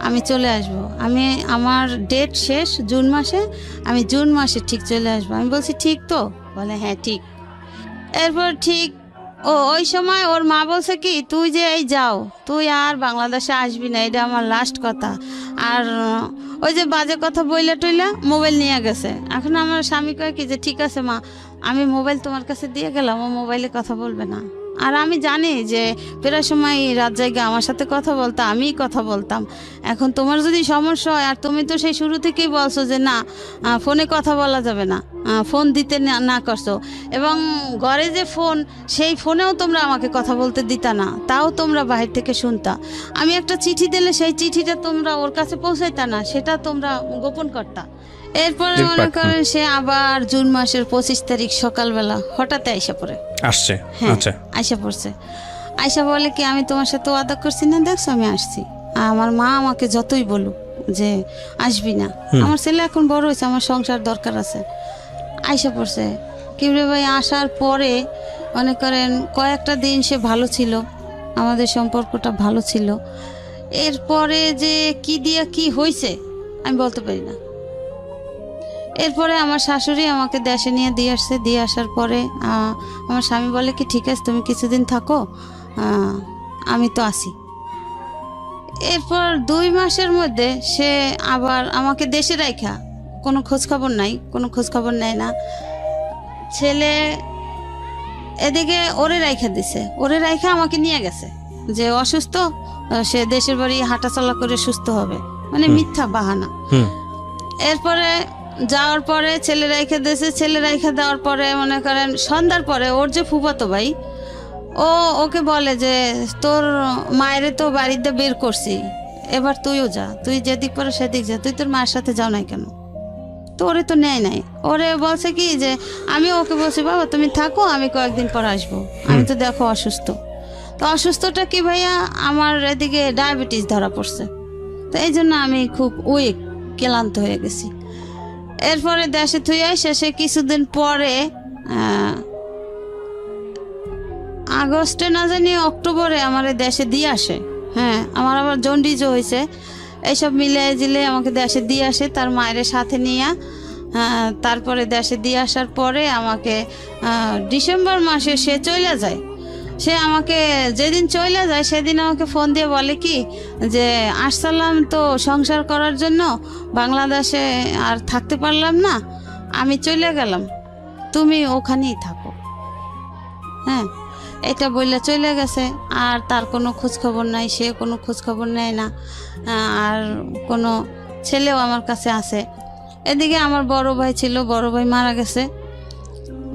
A: আমি চলে আসব, আমি আমার ডেট শেষ জুন মাসে, আমি জুন মাসে ঠিক চলে আসবো। আমি বলছি ঠিক তো? বলে হ্যাঁ ঠিক। এরপর ঠিক ওই সময় ওর মা বলছে কি তুই যে এই যাও, তুই আর বাংলাদেশে আসবি না, এটা আমার লাস্ট কথা। আর ওই যে বাজে কথা বইলা টইলা মোবাইল নিয়ে গেছে। এখন আমার স্বামী কয় কি যে ঠিক আছে মা, আমি মোবাইল তোমার কাছে দিয়ে গেলাম, ও মোবাইলে কথা বলবে না। আর আমি জানি যে প্রায় সময় রাত জায়গা আমার সাথে কথা বলতো, আমিই কথা বলতাম। এখন তোমার যদি সমস্যা হয়, আর তুমি তো সেই শুরু থেকেই বলছো যে না ফোনে কথা বলা যাবে না, ফোন দিতে না করছো, এবং ঘরে যে ফোন, সেই ফোনেও তোমরা আমাকে কথা বলতে দিতা না, তাও তোমরা বাহির থেকে শুনতা। আমি একটা চিঠি দিলে সেই চিঠিটা তোমরা ওর কাছে পৌঁছাইতা না, সেটা তোমরা গোপন করতা। এরপরে মনে করেন সে আবার জুন মাসের 25 তারিখ সকালবেলা হঠাৎ আইসা পড়ে
B: আসছে। আচ্ছা,
A: আইসা পড়ছে। আইসা বলে কি আমি তোমার সাথে ওয়াদা করছি না, দেখছো আমি আসছি। আমার মা আমাকে যতই বলুক যে আসবি না, আমার ছেলে এখন বড় হয়েছে, আমার সংসার দরকার আছে। আইসা পড়ছে কিবরে ভাই আসার পরে মনে করেন কয়েকটা দিন সে ভালো ছিল, আমাদের সম্পর্কটা ভালো ছিল। এরপরে যে কি দিয়া কি হয়েছে আমি বলতে পারি না। এরপরে আমার শাশুড়ি আমাকে দেশে নিয়ে দিয়ে আসছে। দিয়ে আসার পরে আমার স্বামী বলে কি ঠিক আছে তুমি কিছুদিন থাকো, আমি তো আসি। এরপর 2 মাসের মধ্যে সে আবার আমাকে দেশে রাখা, কোনো খোঁজখবর নাই, কোনো খোঁজখবর নেয় না। ছেলে এদিকে ওরে রাইখা দিছে, ওরে রাইখা আমাকে নিয়ে গেছে যে অসুস্থ, সে দেশের বাড়ি হাঁটাচলা করে সুস্থ হবে, মানে মিথ্যা বাহানা। এরপরে যাওয়ার পরে ছেলে রাইখা দিয়েছে। ছেলে রাইখা দেওয়ার পরে মনে করেন সন্ধ্যার পরে ওর যে ফুফাতো ভাই ওকে বলে যে তোর মায়েরে তো বাড়িতে বের করছি, এবার তুইও যা, তুই যেদিক পরে সেদিক যা, তুই তোর মায়ের সাথে যাও নাই কেন? তো ওরে তো নেয় নাই। ওরে বলছে কি যে আমি ওকে বলছি বাবা তুমি থাকো, আমি কয়েকদিন পর আসবো, আমি তো দেখো অসুস্থ। তো অসুস্থটা কি ভাইয়া, আমার এদিকে ডায়াবেটিস ধরা পড়ছে, তো এই জন্য আমি খুব উইক, ক্লান্ত হয়ে গেছি। এরপরে দেশে থুয়ে শেষে কিছুদিন পরে আগস্টে না জানি অক্টোবরে আমার দেশে দিয়ে আসে। হ্যাঁ, আমার আবার জন্ডিসও হয়েছে। এইসব মিলে জিলে আমাকে দেশে দিয়ে আসে তার মায়ের সাথে নিয়ে। তারপরে দেশে দিয়ে আসার পরে আমাকে ডিসেম্বর মাসে সে চলে যায়। সে আমাকে যেদিন চলে যায় সেদিন আমাকে ফোন দিয়ে বলে কি যে আসসালাম তো সংসার করার জন্য, বাংলাদেশে আর থাকতে পারলাম না, আমি চলে গেলাম, তুমি ওখানেই থাকো। হ্যাঁ, এটা বললে চলে গেছে। আর তার কোনো খোঁজখবর নাই, সে কোনো খোঁজখবর নেয় না। আর কোনো ছেলেও আমার কাছে আছে। এদিকে আমার বড় ভাই ছিল, বড় ভাই মারা গেছে।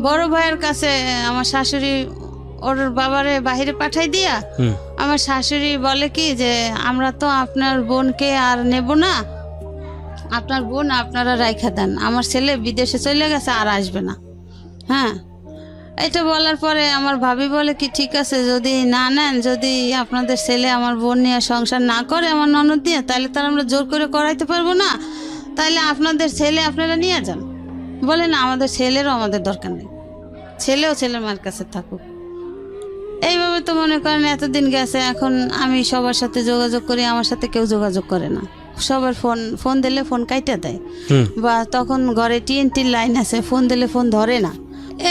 A: বড় ভাইয়ের কাছে আমার শাশুড়ি ওর বাবারে বাহিরে পাঠাই দিয়া আমার শাশুড়ি বলে কি যে আমরা তো আপনার বোনকে আর নেব না, আপনার বোন আপনারা রাইখা দেন, আমার ছেলে বিদেশে চলে গেছে আর আসবে না। হ্যাঁ, এটা বলার পরে আমার ভাবি বলে কি ঠিক আছে যদি না নেন, যদি আপনাদের ছেলে আমার বোন নিয়ে সংসার না করে আমার ননদ দিয়ে, তাহলে তার আমরা জোর করে করাইতে পারবো না, তাহলে আপনাদের ছেলে আপনারা নিয়ে যান। বলে না, আমাদের ছেলেরও আমাদের দরকার নেই, ছেলেও ছেলের মার কাছে থাকুক। এইভাবে তো মনে করেন এতদিন গেছে। এখন আমি সবার সাথে যোগাযোগ করি, আমার সাথে কেউ যোগাযোগ করে না। সবার ফোন দিলে ফোন কাইটা দেয়, বা তখন ঘরে টিএনটির লাইন আছে, ফোন দিলে ফোন ধরে না।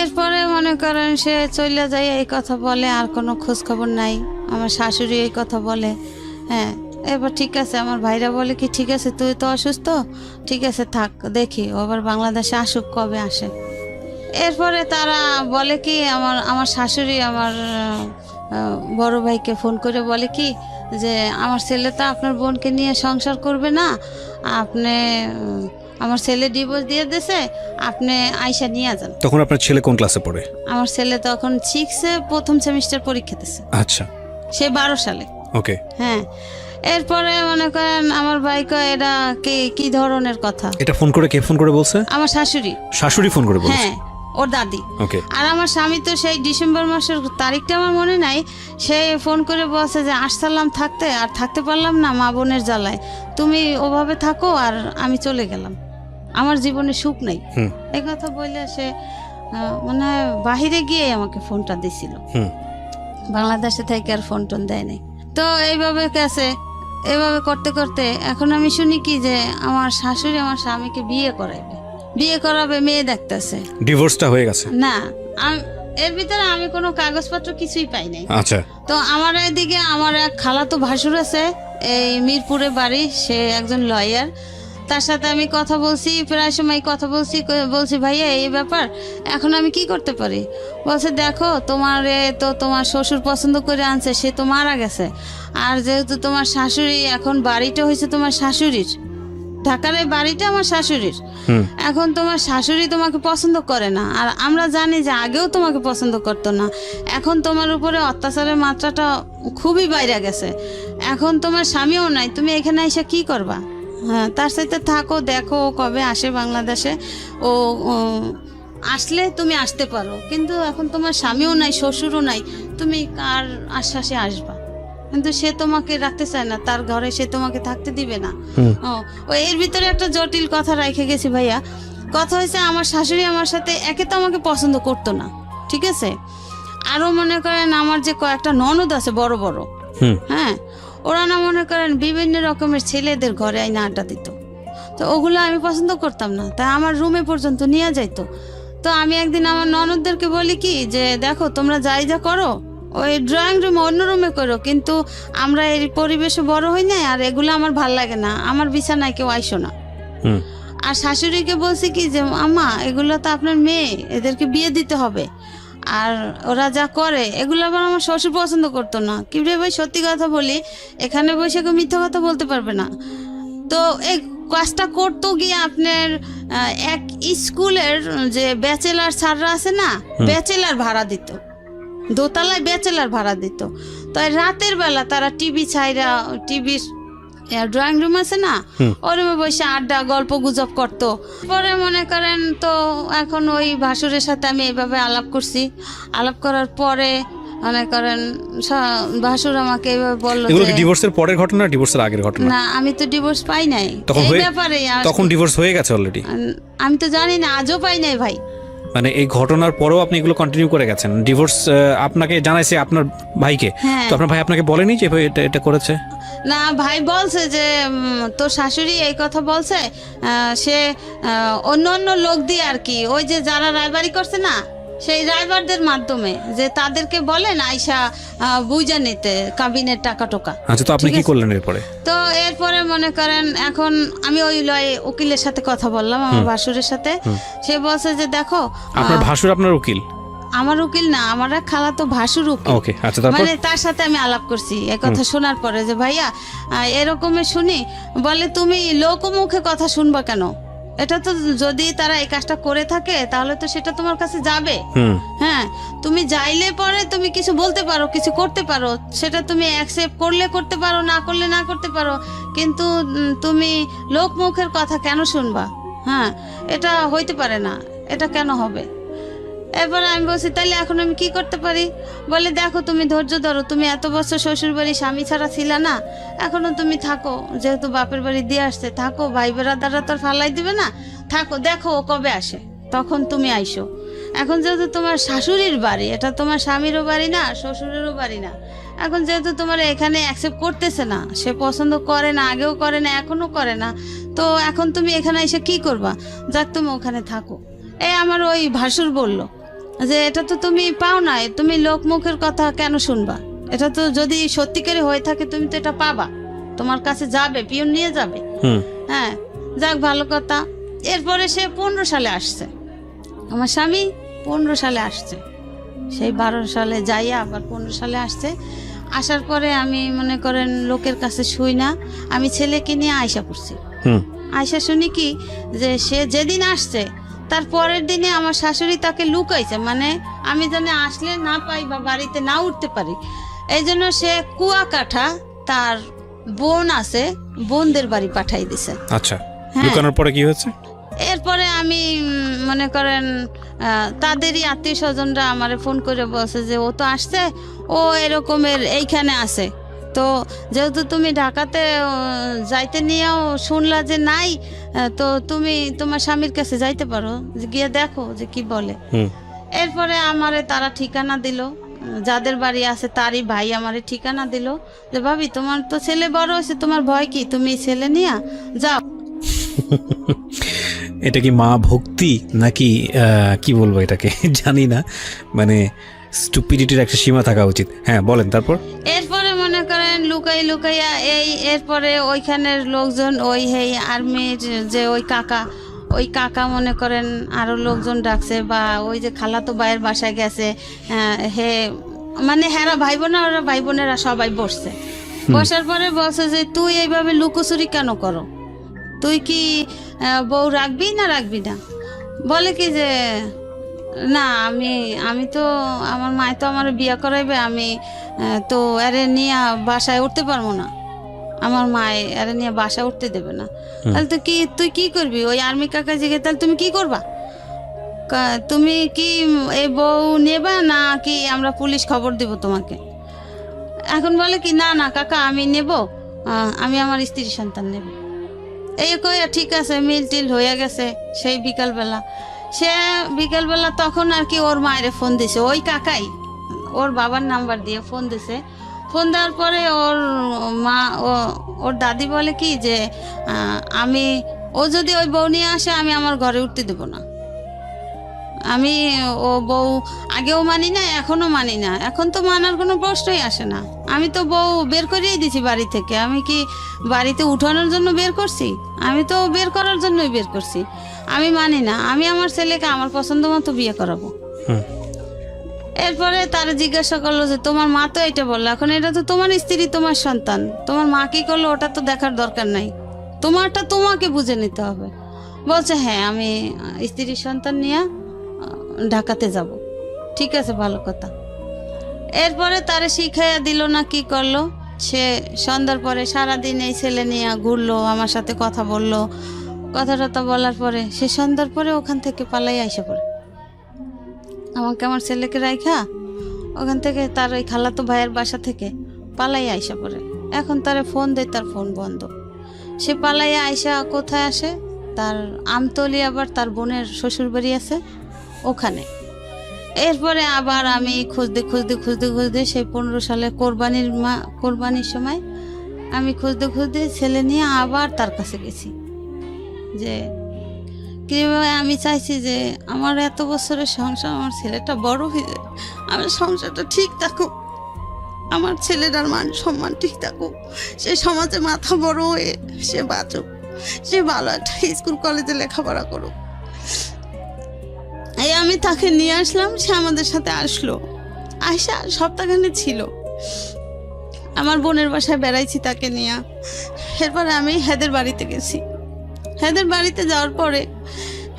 A: এরপরে মনে করেন সে চলে যায়, এই কথা বলে, আর কোনো খোঁজ খবর নাই। আমার শাশুড়ি এই কথা বলে। হ্যাঁ, এবার ঠিক আছে, আমার ভাইরা বলে কি ঠিক আছে তুই তো অসুস্থ, ঠিক আছে থাক, দেখি ও আবার বাংলাদেশে আসুক, কবে আসে। এরপরে তারা বলে কি আমার শাশুড়ি আমার বড় ভাইকে ফোন করে বলে কি যে আমার ছেলে তো আপনার বোনকে নিয়ে সংসার করবে না, আপনি আমার ছেলে ডিভোর্স দিয়ে দিয়েছে, আপনি আয়শা নিয়ে যান।
B: তখন আপনার ছেলে কোন ক্লাসে পড়ে?
A: আমার ছেলে তখন 6-এ প্রথম সেমিস্টার পরীক্ষা দিছে।
B: আচ্ছা,
A: সে 12 সালে।
B: ওকে।
A: হ্যাঁ, এরপরে মনে করেন আমার ভাই কয় এটা কি ধরনের কথা?
B: এটা ফোন করে কে ফোন করে বলছে?
A: আমার শাশুড়ি।
B: শাশুড়ি ফোন করে বলছে?
A: হ্যাঁ, ওর দাদি।
B: ওকে।
A: আর আমার স্বামী তো সেই ডিসেম্বর মাসের তারিখটা আমার মনে নাই, সে ফোন করে বলছে যে আসসালাম থাকতে, আর থাকতে পারলাম না মা বোনের জ্বালায়, তুমি ওভাবে থাকো আর আমি চলে গেলাম, আমার জীবনে সুখ নেই। এই কথা বললে সে মানে বাহিরে গিয়ে আমাকে ফোনটা দিছিল, বাংলাদেশে থেকে আর ফোন টোন দেয় নাই। তো এইভাবে গেছে, এইভাবে করতে করতে এখন আমি শুনি কি যে আমার শাশুড়ি আমার স্বামীকে বিয়ে করাবে, মেয়ে দেখতেছে।
B: ডিভোর্সটা হয়ে গেছে? না,
A: এর ভিতরে আমি কোনো কাগজপত্র কিছুই পাই নাই।
B: আচ্ছা।
A: তো আমার এদিকে আমার এক খালাতো ভাসুর আছে, এই মিরপুরে বাড়ি, সে একজন লয়ার। তার সাথে আমি কথা বলছি, প্রায় সময় কথা বলছি ভাইয়া এই ব্যাপার, এখন আমি কি করতে পারি? বলছে দেখো তোমারে তো তোমার শ্বশুর পছন্দ করে আনছে, সে তো মারা গেছে, আর যেহেতু তোমার শাশুড়ি, এখন বাড়িটা হয়েছে তোমার শাশুড়ির, ঢাকার এই বাড়িটা আমার শাশুড়ির, এখন তোমার শাশুড়ি তোমাকে পছন্দ করে না, আর আমরা জানি যে আগেও তোমাকে পছন্দ করতো না, এখন তোমার উপরে অত্যাচারের মাত্রাটা খুবই বাইরে গেছে, এখন তোমার স্বামীও নাই, তুমি এখানে এসে কি করবা? হ্যাঁ, তার সাথে থাকো, দেখো কবে আসে বাংলাদেশে, ও আসলে তুমি আসতে পারো, কিন্তু এখন তোমার স্বামীও নাই, শ্বশুরও নাই, তুমি কার আশ্বাসে আসবা? কিন্তু সে তোমাকে রাখতে চায় না, তার ঘরে সে তোমাকে থাকতে দিবে না। ও এর ভিতরে একটা জটিল কথা রেখে গেছি ভাইয়া, কথা হয়েছে আমার শাশুড়ি আমার সাথে একে তো আমাকে পছন্দ করতো না, ঠিক আছে, আরও মনে করেন আমার যে কয়েকটা ননদ আছে বড় বড়, হ্যাঁ, ওরা না মনে করেন বিভিন্ন রকমের ছেলেদের ঘরে আইনা আড্ডা দিত। তো ওগুলো আমি পছন্দ করতাম না, তাই আমার রুমে পর্যন্ত নিয়ে যাইতো। তো আমি একদিন আমার ননদদেরকে বলি কি যে দেখো তোমরা যাই যা করো ওই ড্রয়িং রুমে অন্য রুমে করো, কিন্তু আমরা এই পরিবেশে বড় হই না, আর এগুলো আমার ভাল লাগে না, আমার বিছানায় কেউ আইসো না। আর শাশুড়িকে বলছি কি যে আম্মা এগুলো তো আপনার মেয়ে, এদেরকে বিয়ে দিতে হবে, আর ওরা যা করে এগুলো আবার আমার শ্বশুর পছন্দ করতো না। কি রে ভাই সত্যি কথা বলি, এখানে বসে কেউ মিথ্যা কথা বলতে পারবে না। তো এই কাজটা করতো গিয়ে আপনার এক স্কুলের যে ব্যাচেলার স্যাররা আছে না, ব্যাচেলার ভাড়া দিত, দোতলায় ব্যাচেলার ভাড়া দিত। তো রাতের বেলা তারা টিভি ছাইরা, টিভির ড্রয়িং রুম আছে না, ওই রুমে বসে আড্ডা গল্প গুজব করতো। পরে মনে করেন তো এখন ওই ভাসুরের সাথে আমি এইভাবে আলাপ করছি, আলাপ করার পরে মনে করেন ভাসুর আমাকে এইভাবে বললো।
B: এগুলো কি ডিভোর্সের পরের ঘটনা, ডিভোর্সের আগের ঘটনা?
A: না, আমি তো ডিভোর্স পাই নাই, এই ব্যাপারে
B: তখন ডিভোর্স হয়ে গেছে অলরেডি?
A: আমি তো জানি না, আজও পাই নাই ভাই।
B: মানে এই ঘটনার পরেও আপনি এগুলো কন্টিনিউ করে গেছেন? ডিভোর্স আপনাকে জানাইছে আপনার ভাইকে? তো আপনার ভাই আপনাকে বলেনি যে এটা করেছে?
A: না, ভাই বলছে যে তোর শাশুড়ি এই কথা বলছে, সে অন্য অন্য লোক দিয়ে আর কি, ওই যে যারা রায়বাড়ি করছে না সেই রাইবারদের মাধ্যমে, যে তাদেরকে বলেন আইসা বুঝা নিতে কাবিনের টাকা টোকা।
B: আচ্ছা, তো আপনি কি করলেন এরপরে?
A: তো এরপরে মনে করেন এখন আমি ওই উকিলের সাথে কথা বললাম, আমার ভাসুরের সাথে। সে বলছে যে দেখো,
B: আপনার ভাসুর আপনার উকিল?
A: আমার উকিল না, আমার খালাতো ভাসুর উকিল।
B: ওকে, আচ্ছা, তারপর?
A: মানে তার সাথে আমি আলাপ করছি এই কথা শোনার পরে যে ভাইয়া এরকমের শুনি, বলে তুমি লোকমুখে কথা শুনবা কেন? এটা তো যদি তারা এই কাজটা করে থাকে তাহলে তো সেটা তোমার কাছে যাবে। হ্যাঁ, তুমি যাইলে পরে তুমি কিছু বলতে পারো, কিছু করতে পারো, সেটা তুমি অ্যাকসেপ্ট করলে করতে পারো, না করলে না করতে পারো, কিন্তু তুমি লোকমুখের কথা কেন শুনবা? হ্যাঁ, এটা হইতে পারে না, এটা কেন হবে? এরপরে আমি বলছি তাহলে এখন আমি কি করতে পারি? বলে দেখো তুমি ধৈর্য ধরো, তুমি এত বছর শ্বশুর বাড়ি স্বামী ছাড়া ছিলা না, এখনো তুমি থাকো, যেহেতু বাপের বাড়ি দিয়ে আসছে থাকো, ভাই বেড়াদাররা তো ফালাই দিবে না, থাকো, দেখো ও কবে আসে, তখন তুমি আইসো। এখন যেহেতু তোমার শাশুড়ির বাড়ি, এটা তোমার স্বামীরও বাড়ি না, শ্বশুরেরও বাড়ি না, এখন যেহেতু তোমার এখানে অ্যাকসেপ্ট করতেছে না, সে পছন্দ করে না, আগেও করে না, এখনো করে না, তো এখন তুমি এখানে এসে কি করবা? যাক তুমি ওখানে থাকো। আমার ওই ভাসুর বলল যে এটা তো তুমি পাও না, তুমি লোকমুখের কথা কেন শুনবা? এটা তো যদি সত্যিকারে হয়ে থাকে তুমি তো এটা পাবা, তোমার কাছে যাবে, পিয়ন নিয়ে যাবে। হ্যাঁ, যাক ভালো কথা। এরপরে সে 15 সালে আসছে, আমার স্বামী 15 সালে আসছে, সেই 12 সালে যাইয়া আবার 15 সালে আসছে। আসার পরে আমি মনে করেন লোকের কাছে শুই না, আমি ছেলেকে নিয়ে আয়সা করছি। আয়সা শুনি কি যে সে যেদিন আসছে তার পরের দিনে আমার শাশুড়ি তাকে লুকাইছে, মানে আমি যেন আসলে না পাই বা বাড়িতে না উঠতে পারি, এই জন্য সে কুয়াকাটা তার বোন আছে, বোনদের বাড়ি পাঠাই দিছে।
B: আচ্ছা, লুকানোর পরে কি হয়েছে?
A: এরপরে আমি মনে করেন তাদেরই আত্মীয় স্বজনরা আমারে ফোন করে বলছে যে ও তো আসছে, ও এরকমের এইখানে আছে, তো যেহেতু তুমি ঢাকাতে যাইতে নিয়েও শুনলা যে নাই, তো তুমি তোমার স্বামীর কাছে যাইতে পারো, গিয়ে দেখো যে কি বলে। এরপরে আমারে তারা ঠিকানা দিল, যাদের বাড়ি আছে তারই ভাই আমারে ঠিকানা দিল যে ভাবি তোমার তো ছেলে বড় হয়েছে, তোমার ভয় কি, তুমি ছেলে নিয়ে যাও।
B: এটা কি মা ভক্তি নাকি কি বলবো এটাকে জানি না, মানে স্টুপিডিটির একটা সীমা থাকা উচিত। হ্যাঁ বলেন, তারপর?
A: এরপরে মনে করেন লুকাইয়া এরপরে ওইখানের লোকজন, ওই আর্মির যে ওই কাকা মনে করেন আরো লোকজন ডাকছে, বা ওই যে খালাতো ভাইয়ের বাসায় গেছে, মানে হেরা ভাই বোনেরা সবাই বসছে। বসার পরে বলছে যে তুই এইভাবে লুকোচুরি কেন করো, তুই কি বউ রাখবি না রাখবি না? বলে কি যে না আমি তো আমার মায় তো আমার বিয়ে করাইবে, আমি তো এরে নিয়ে বাসায় উঠতে পারবো না, আমার মায় এরে নিয়ে বাসায় উঠতে দেবে না। তাহলে তো তুই কি করবি? ওই আর্মি কাকা জিজ্ঞেস, তাহলে তুমি কি করবা? তুমি কি এই বউ নেবা না কি আমরা পুলিশ খবর দেব তোমাকে? এখন বলে কি না কাকা আমি নেব, আমি আমার স্ত্রী সন্তান নেব। এই কয়ে ঠিক আছে, মিল টিল হয়ে গেছে। সেই বিকালবেলা তখন আর কি ওর মায়ের ফোন দিছে, ওই কাকাই ওর বাবার নাম্বার দিয়ে ফোন দিছে। ফোন দেওয়ার পরে ওর মা ওর দাদি বলে কি যে ও যদি ওই বউ নিয়ে আসে আমি আমার ঘরে উঠতে দেবো না। আমি ও বউ আগেও মানি না, এখনো মানি না, এখন তো মানার কোনো প্রশ্নই আসে না। আমি তো বউ বের করিয়ে দিছি বাড়ি থেকে। আমি কি বাড়িতে উঠানোর জন্য বের করছি? আমি তো বের করার জন্যই বের করছি। আমি মানি না, আমি আমার ছেলেকে আমার পছন্দ মতো বিয়ে করাবো। এরপরে তারা জিজ্ঞাসা করলো যে তোমার মা তো এটা বললো, এখন এটা তো তোমার স্ত্রী, তোমার সন্তান, তোমার মা কি করলো ওটা তো দেখার দরকার নাই, তোমারটা তোমাকে বুঝে নিতে হবে। বলছে হ্যাঁ আমি স্ত্রীর সন্তান নিয়ে ঢাকাতে যাব। ঠিক আছে, ভালো কথা। এরপরে তারা শিখাইয়া দিল না কি করলো, সে সন্ধ্যার পরে সারাদিন এই ছেলে নিয়ে ঘুরলো, আমার সাথে কথা বললো। কথা বলার পরে সে সন্ধ্যার পরে ওখান থেকে পালাই আইসা পড়ে। আমাকে আমার ছেলেকে রাইখা ওখান থেকে তার ওই খালাতো ভাইয়ের বাসা থেকে পালাই আইসা পড়ে। এখন তারে ফোন দেয়, তার ফোন বন্ধ। সে পালাইয়া আইসা কোথায় আসে, তার আমতলি, আবার তার বোনের শ্বশুর বাড়ি আছে ওখানে। এরপরে আবার আমি খুঁজতে সেই 15 সালে কোরবানির সময় আমি খুঁজতে ছেলে নিয়ে আবার তার কাছে গেছি যে কিভাবে আমি চাইছি যে আমার এত বছরের সংসার, আমার ছেলেটা বড় হয়ে যায়, আমার সংসারটা ঠিক থাকুক, আমার ছেলেটার মান সম্মান ঠিক থাকুক, সে সমাজে মাথা বড় হয়ে সে বাঁচুক, সে ভালো একটা স্কুল কলেজে লেখাপড়া করুক। এই আমি তাকে নিয়ে আসলাম, সে আমাদের সাথে আসলো। আয়সা সপ্তাহখানে ছিল, আমার বোনের বাসায় বেড়াইছি তাকে নিয়ে। এরপরে আমি হেদের বাড়িতে গেছি। হেদের বাড়িতে যাওয়ার পরে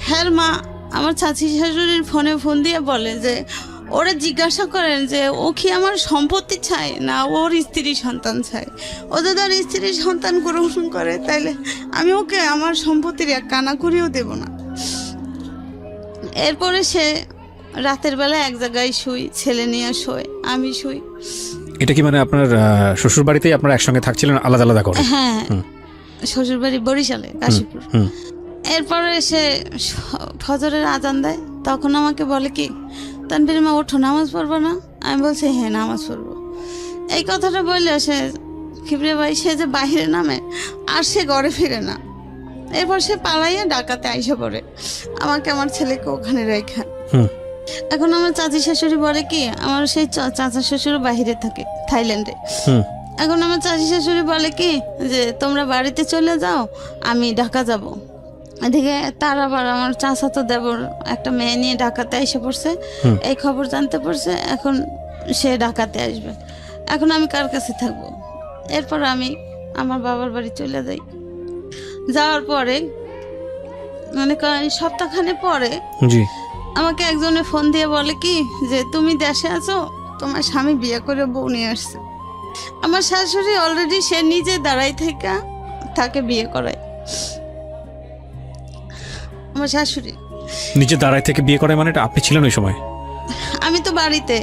A: হ্যার মা আমার চাচি শাশুড়ির ফোন দিয়ে বলে যে ওরা জিজ্ঞাসা করেন যে ও কি আমার সম্পত্তি চায় না ওর স্ত্রী সন্তান চায়। ও যদি আর স্ত্রী সন্তান গ্রহণ করে তাইলে আমি ওকে আমার সম্পত্তির এক কানা করিও দেব না। এরপরে সে রাতের বেলা এক জায়গায় শুই, ছেলে নিয়ে শোয়, আমি শুই।
B: এটা কি মানে আপনার শ্বশুর বাড়িতেই আপনারা একসঙ্গে থাকছিলেন আলাদা আলাদা করে?
A: হ্যাঁ, শ্বশুর বাড়ি বরিশালে, কাশীপুর। এরপরে সে ফজরের আজান দেয়, তখন আমাকে বলে কি তানভীর মা ওঠো, নামাজ পড়বো না? আমি বলছি হ্যাঁ নামাজ পড়বো। এই কথাটা বললে সে খিবরে ভাই সে যে বাইরে নামে আর সে ঘরে ফিরে না। এরপর সে পালাইয়া ঢাকাতে আইসা পড়ে, আমাকে আমার ছেলেকে ওখানে রেখা। এখন আমার চাচি শাশুড়ি বলে কি, আমার সেই চাচা শ্বশুর বাহিরে থাকে থাইল্যান্ডে। এখন আমার চাচি শাশুড়ি বলে কি যে তোমরা বাড়িতে চলে যাও, আমি ঢাকা যাব। এদিকে তার আবার আমার চাচা তো দেবর একটা মেয়ে নিয়ে ঢাকাতে এসে পড়ছে, এই খবর জানতে পারছে, এখন সে ঢাকাতে আসবে। এখন আমি কার কাছে থাকবো? এরপর আমি আমার বাবার বাড়ি চলে যাই। যাওয়ার পরে মানে সপ্তাহখানে পরে আমাকে একজনে ফোন দিয়ে বলে কি যে তুমি দেশে আছো, তোমার স্বামী বিয়ে করে বউ নিয়ে আসছে। আমার শাশুড়ি অলরেডি সে নিজে দাঁড়াই থেকে তাকে বিয়ে করায়। আমার শাশুড়ি
B: নিজে দাঁড়াই থেকে বিয়ে করে মানে আপনি ছিলেন ওই সময়?
A: আমি তো বাড়িতে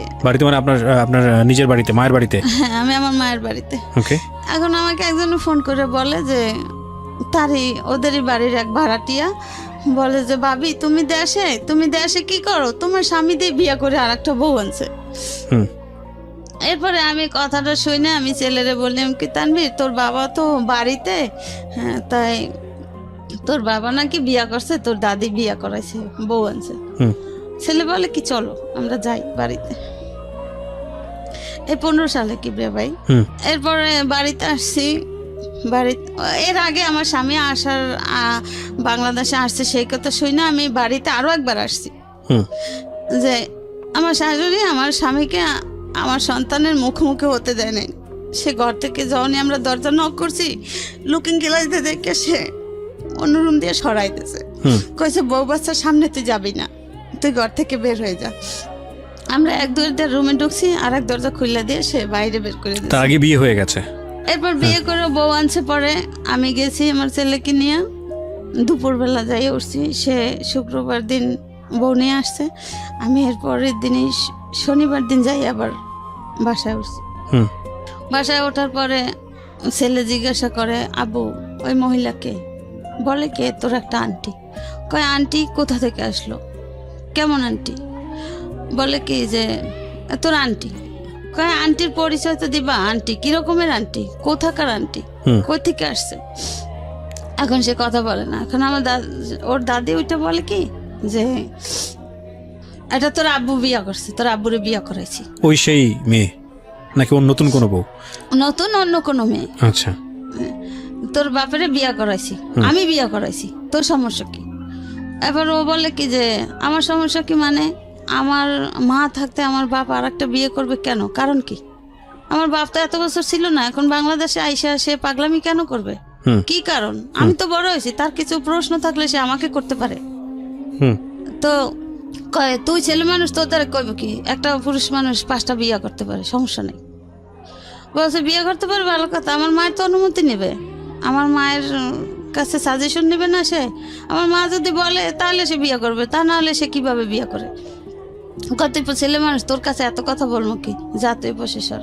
B: মানে আপনার নিজের বাড়িতে, মায়ের বাড়িতে?
A: হ্যাঁ, আমি আমার মায়ের বাড়িতে।
B: ওকে।
A: এখন আমাকে একজন ফোন করে বলে যে তারই ওদেরই বাড়ির এক ভাড়াটিয়া বলে যে ভাবি তুমি দেশে কি করো, তোমার স্বামী দিয়ে বিয়ে করে আর একটা বউ আনছে। এরপরে আমি কথাটা শুনে আমি ছেলেরে বললাম কি তানভীর তোর বাবা তো বাড়িতে, হ্যাঁ তাই তোর বাবা নাকি বিয়া করছে, তোর দাদি বিয়া করাইছে, বউ আনছে। ছেলে বলে কি চলো আমরা যাই বাড়িতে। এই 15 সালে কি রে ভাই। এরপরে বাড়িতে আসছি। এর আগে আমার স্বামী বাংলাদেশে আসছে সেই কথা শুনে আমি বাড়িতে আরো একবার আসছি যে আমার শাশুড়ি আমার স্বামীকে আমার সন্তানের মুখোমুখি হতে দেয় নাই। সে ঘর থেকে যখনই আমরা দরজা নক করছি লুকিং গ্লাসে দেখে সে অন্য রুম দিয়ে সরাইতেছে, কইছে বউ বাচ্চার সামনে তুই যাবি না, তুই ঘর থেকে বের হয়ে যা। আমরা এক দরজার রুমে ঢুকছি, আর এক দরজা খুলে দিয়ে সে বাইরে বের করে দিয়েছে।
B: তার আগে বিয়ে হয়ে গেছে।
A: এরপর বিয়ে করে বউ আনছে। পরে আমি গেছি আমার ছেলেকে নিয়ে, দুপুরবেলা যাই উঠছি। সে শুক্রবার দিন বউ নিয়ে আসছে, আমি এর পরের দিনই শনিবার দিন যাই আবার বাসায় উঠছি। বাসায় ওঠার পরে ছেলে জিজ্ঞাসা করে আবু ওই মহিলাকে, বলে কে? তোর একটা আন্টি। কয় আন্টি কোথা থেকে আসলো? কেমন আন্টি? বলে কি যে তোর আন্টি। কয় আন্টির পরিচয় তো দিবা, আন্টি কিরকমের আন্টি, কোথাকার আন্টি, কই থেকে আসছে? এখন সে কথা বলে না। এখন আমার ওর দাদি ওইটা বলে কি যে এটা তোর আব্বু বিয়া করছে, তোর আব্বুরে বিয়া করাইছি।
B: ওই সেই মেয়ে নাকি ওর নতুন কোনো বউ?
A: নতুন অন্য কোনো মেয়ে।
B: আচ্ছা,
A: তোর বাপেরে বিয়া করাইছি, আমি বিয়া করাইছি, তোর সমস্যা কি? এবার ও বলে কি যে আমার সমস্যা কি মানে আমার মা থাকতে আমার বাপ আর একটা বিয়ে করবে কেন? কারণ কি? আমার বাপ তো এত বছর ছিল না, এখন বাংলাদেশে আইসা সে পাগলামি কেন করবে? কি কারণ? আমি তো বড় হয়েছি, তার কিছু প্রশ্ন থাকলে সে আমাকে করতে পারে। তো কয় তুই ছেলে মানুষ, তোর দ্বারা কইব কি? একটা পুরুষ মানুষ 5টা বিয়ে করতে পারে, সমস্যা নেই। বলছে বিয়ে করতে পারে, ভালো কথা। আমার মায়ের তো অনুমতি নেবে, আমার মায়ের কাছে সাজেশন নেবে না সে? আমার মা যদি বলে তাহলে সে বিয়ে করবে, তা না হলে সে কিভাবে বিয়ে করে? কত ছেলে মানুষ, তোর কাছে এত কথা বলবো কি? যা তুই বসে সর।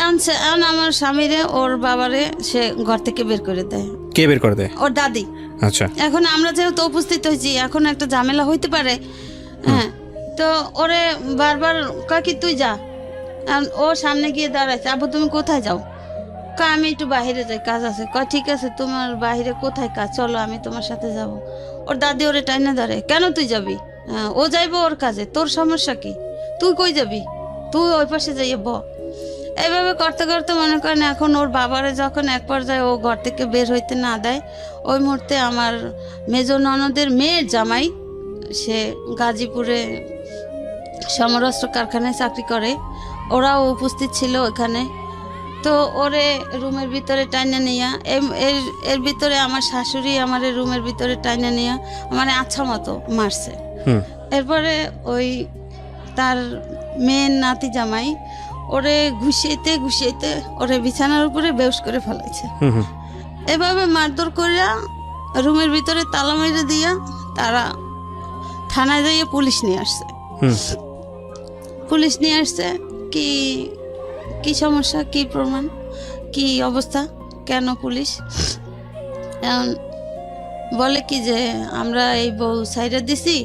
A: এখন আমার স্বামীরে ওর বাবারে সে ঘর থেকে বের করে দেয়।
B: কে বের করে দেয়?
A: ওর দাদি।
B: আচ্ছা,
A: এখন আমরা যেহেতু উপস্থিত হয়েছি, এখন একটা ঝামেলা হইতে পারে। হ্যাঁ, তো ওরে বারবার কাকি তুই যা। ও সামনে গিয়ে দাঁড়াইছে, আব্বু তুমি কোথায় যাও? আমি একটু বাহিরে যাই, কাজ আছে। কয় ঠিক আছে, তোমার বাহিরে কোথায় কাজ? চলো আমি তোমার সাথে যাব। ওর দাদি ওরে টাইনা ধরে, কেন তুই যাবি? ও যাইবো ওর কাজে, তোর সমস্যা কি? তুই কই যাবি? তুই ওই পাশে যাইয়ে ব। এইভাবে করতে করতে মনে করেন এখন ওর বাবারে যখন এক পর্যায়ে ও ঘর থেকে বের হইতে না দেয়, ওই মুহূর্তে আমার মেজ ননদের মেয়ের জামাই, সে গাজীপুরে সমরাস্ত্র কারখানায় চাকরি করে, ওরাও উপস্থিত ছিল ওখানে। তো ওরে রুমের ভিতরে টাইনা নিয়া এর ভিতরে আমার শাশুড়ি আমার রুমের ভিতরে টাইনা নিয়া মানে আচ্ছা মতো মারছে। এরপরে ওই তার মেয়ের নাতি জামাই ওরে ঘুষিয়েতে ঘুষিয়েতে ওরে বিছানার উপরে বেউস করে ফেলাইছে। এভাবে মারধর করিয়া রুমের ভিতরে তালা মেরে দিয়া তারা থানায় যাইয়ে পুলিশ নিয়ে আসছে। পুলিশ নিয়ে আসছে কি কি সমস্যা, কি প্রমাণ, কি অবস্থা, কেন পুলিশ? বলে কি যে আমরা এই বউ সাইডে দিছি,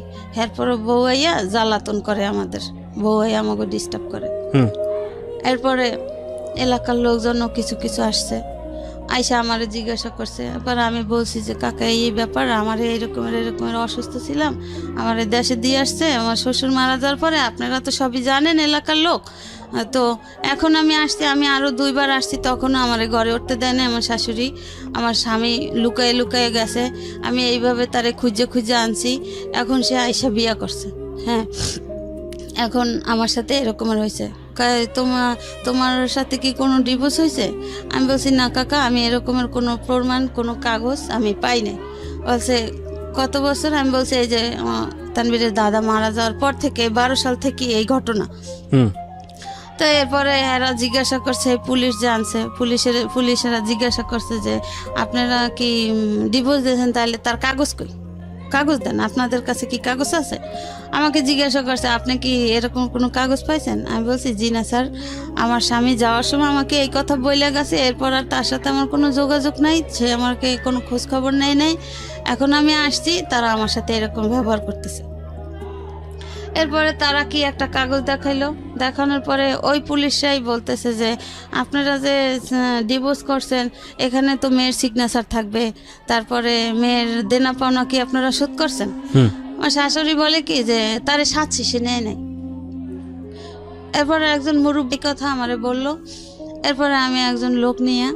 A: এরপর বউ আইয়া জ্বালাতন করে, আমাদের বউ আইয়া আমাকে ডিস্টার্ব করে। এরপরে এলাকার লোকজনও কিছু কিছু আসছে, আইসা আমারে জিজ্ঞাসা করছে। এবার আমি বলছি যে কাকা এই ব্যাপার, আমার এরকমের অসুস্থ ছিলাম, আমার দেশে দিয়ে আসছে, আমার শ্বশুর মারা যাওয়ার পরে, আপনারা তো সবই জানেন এলাকার লোক। তো এখন আমি আসছি, আমি আরও 2বার আসছি, তখনও আমার ঘরে উঠতে দেয় না আমার শাশুড়ি। আমার স্বামী লুকায়ে লুকায়ে গেছে, আমি এইভাবে তারে খুঁজে খুঁজে আনছি, এখন সে আইসা বিয়া করছে। হ্যাঁ, এখন আমার সাথে এরকমের হয়েছে। তোমার সাথে কি কোনো ডিভোর্স হয়েছে? আমি বলছি না কাকা, আমি এরকমের কোনো প্রমাণ, কোনো কাগজ আমি পাই নাই। বলছে কত বছর? আমি বলছি এই যে তানবীরের দাদা মারা যাওয়ার পর থেকে 12 সাল থেকে এই ঘটনা। তো এরপরে এরা জিজ্ঞাসা করছে, পুলিশ জানছে, পুলিশেরা জিজ্ঞাসা করছে যে আপনারা কি ডিভোর্স দিয়েছেন, তাহলে তার কাগজ কই? কাগজ দেন, আপনাদের কাছে কি কাগজ আছে? আমাকে জিজ্ঞাসা করছে আপনি কি এরকম কোনো কাগজ পাইছেন? আমি বলছি জি না স্যার, আমার স্বামী যাওয়ার সময় আমাকে এই কথা বলে গেছে, এরপর আর তার সাথে আমার কোনো যোগাযোগ নাই, সে আমাকে কোনো খোঁজ খবর নেয় নাই। এখন আমি আসছি, তারা আমার সাথে এরকম ব্যবহার করতেছে। এরপরে তারা কি একটা কাগজ দেখাইলো, দেখানোর পরে ওই পুলিশরাই বলতেছে যে আপনারা যে ডিভোর্স করছেন এখানে তো মেয়ের সিগনেচার থাকবে, তারপরে মেয়ের দেনা পাওনা কি আপনারা শোধ করছেন? আমার শাশুড়ি বলে কি যে তারে সাচ্ছি, সে নেয় নাই। এরপরে একজন মুরব্বী কথা আমারে বলল। এরপরে আমি একজন লোক নিয়ে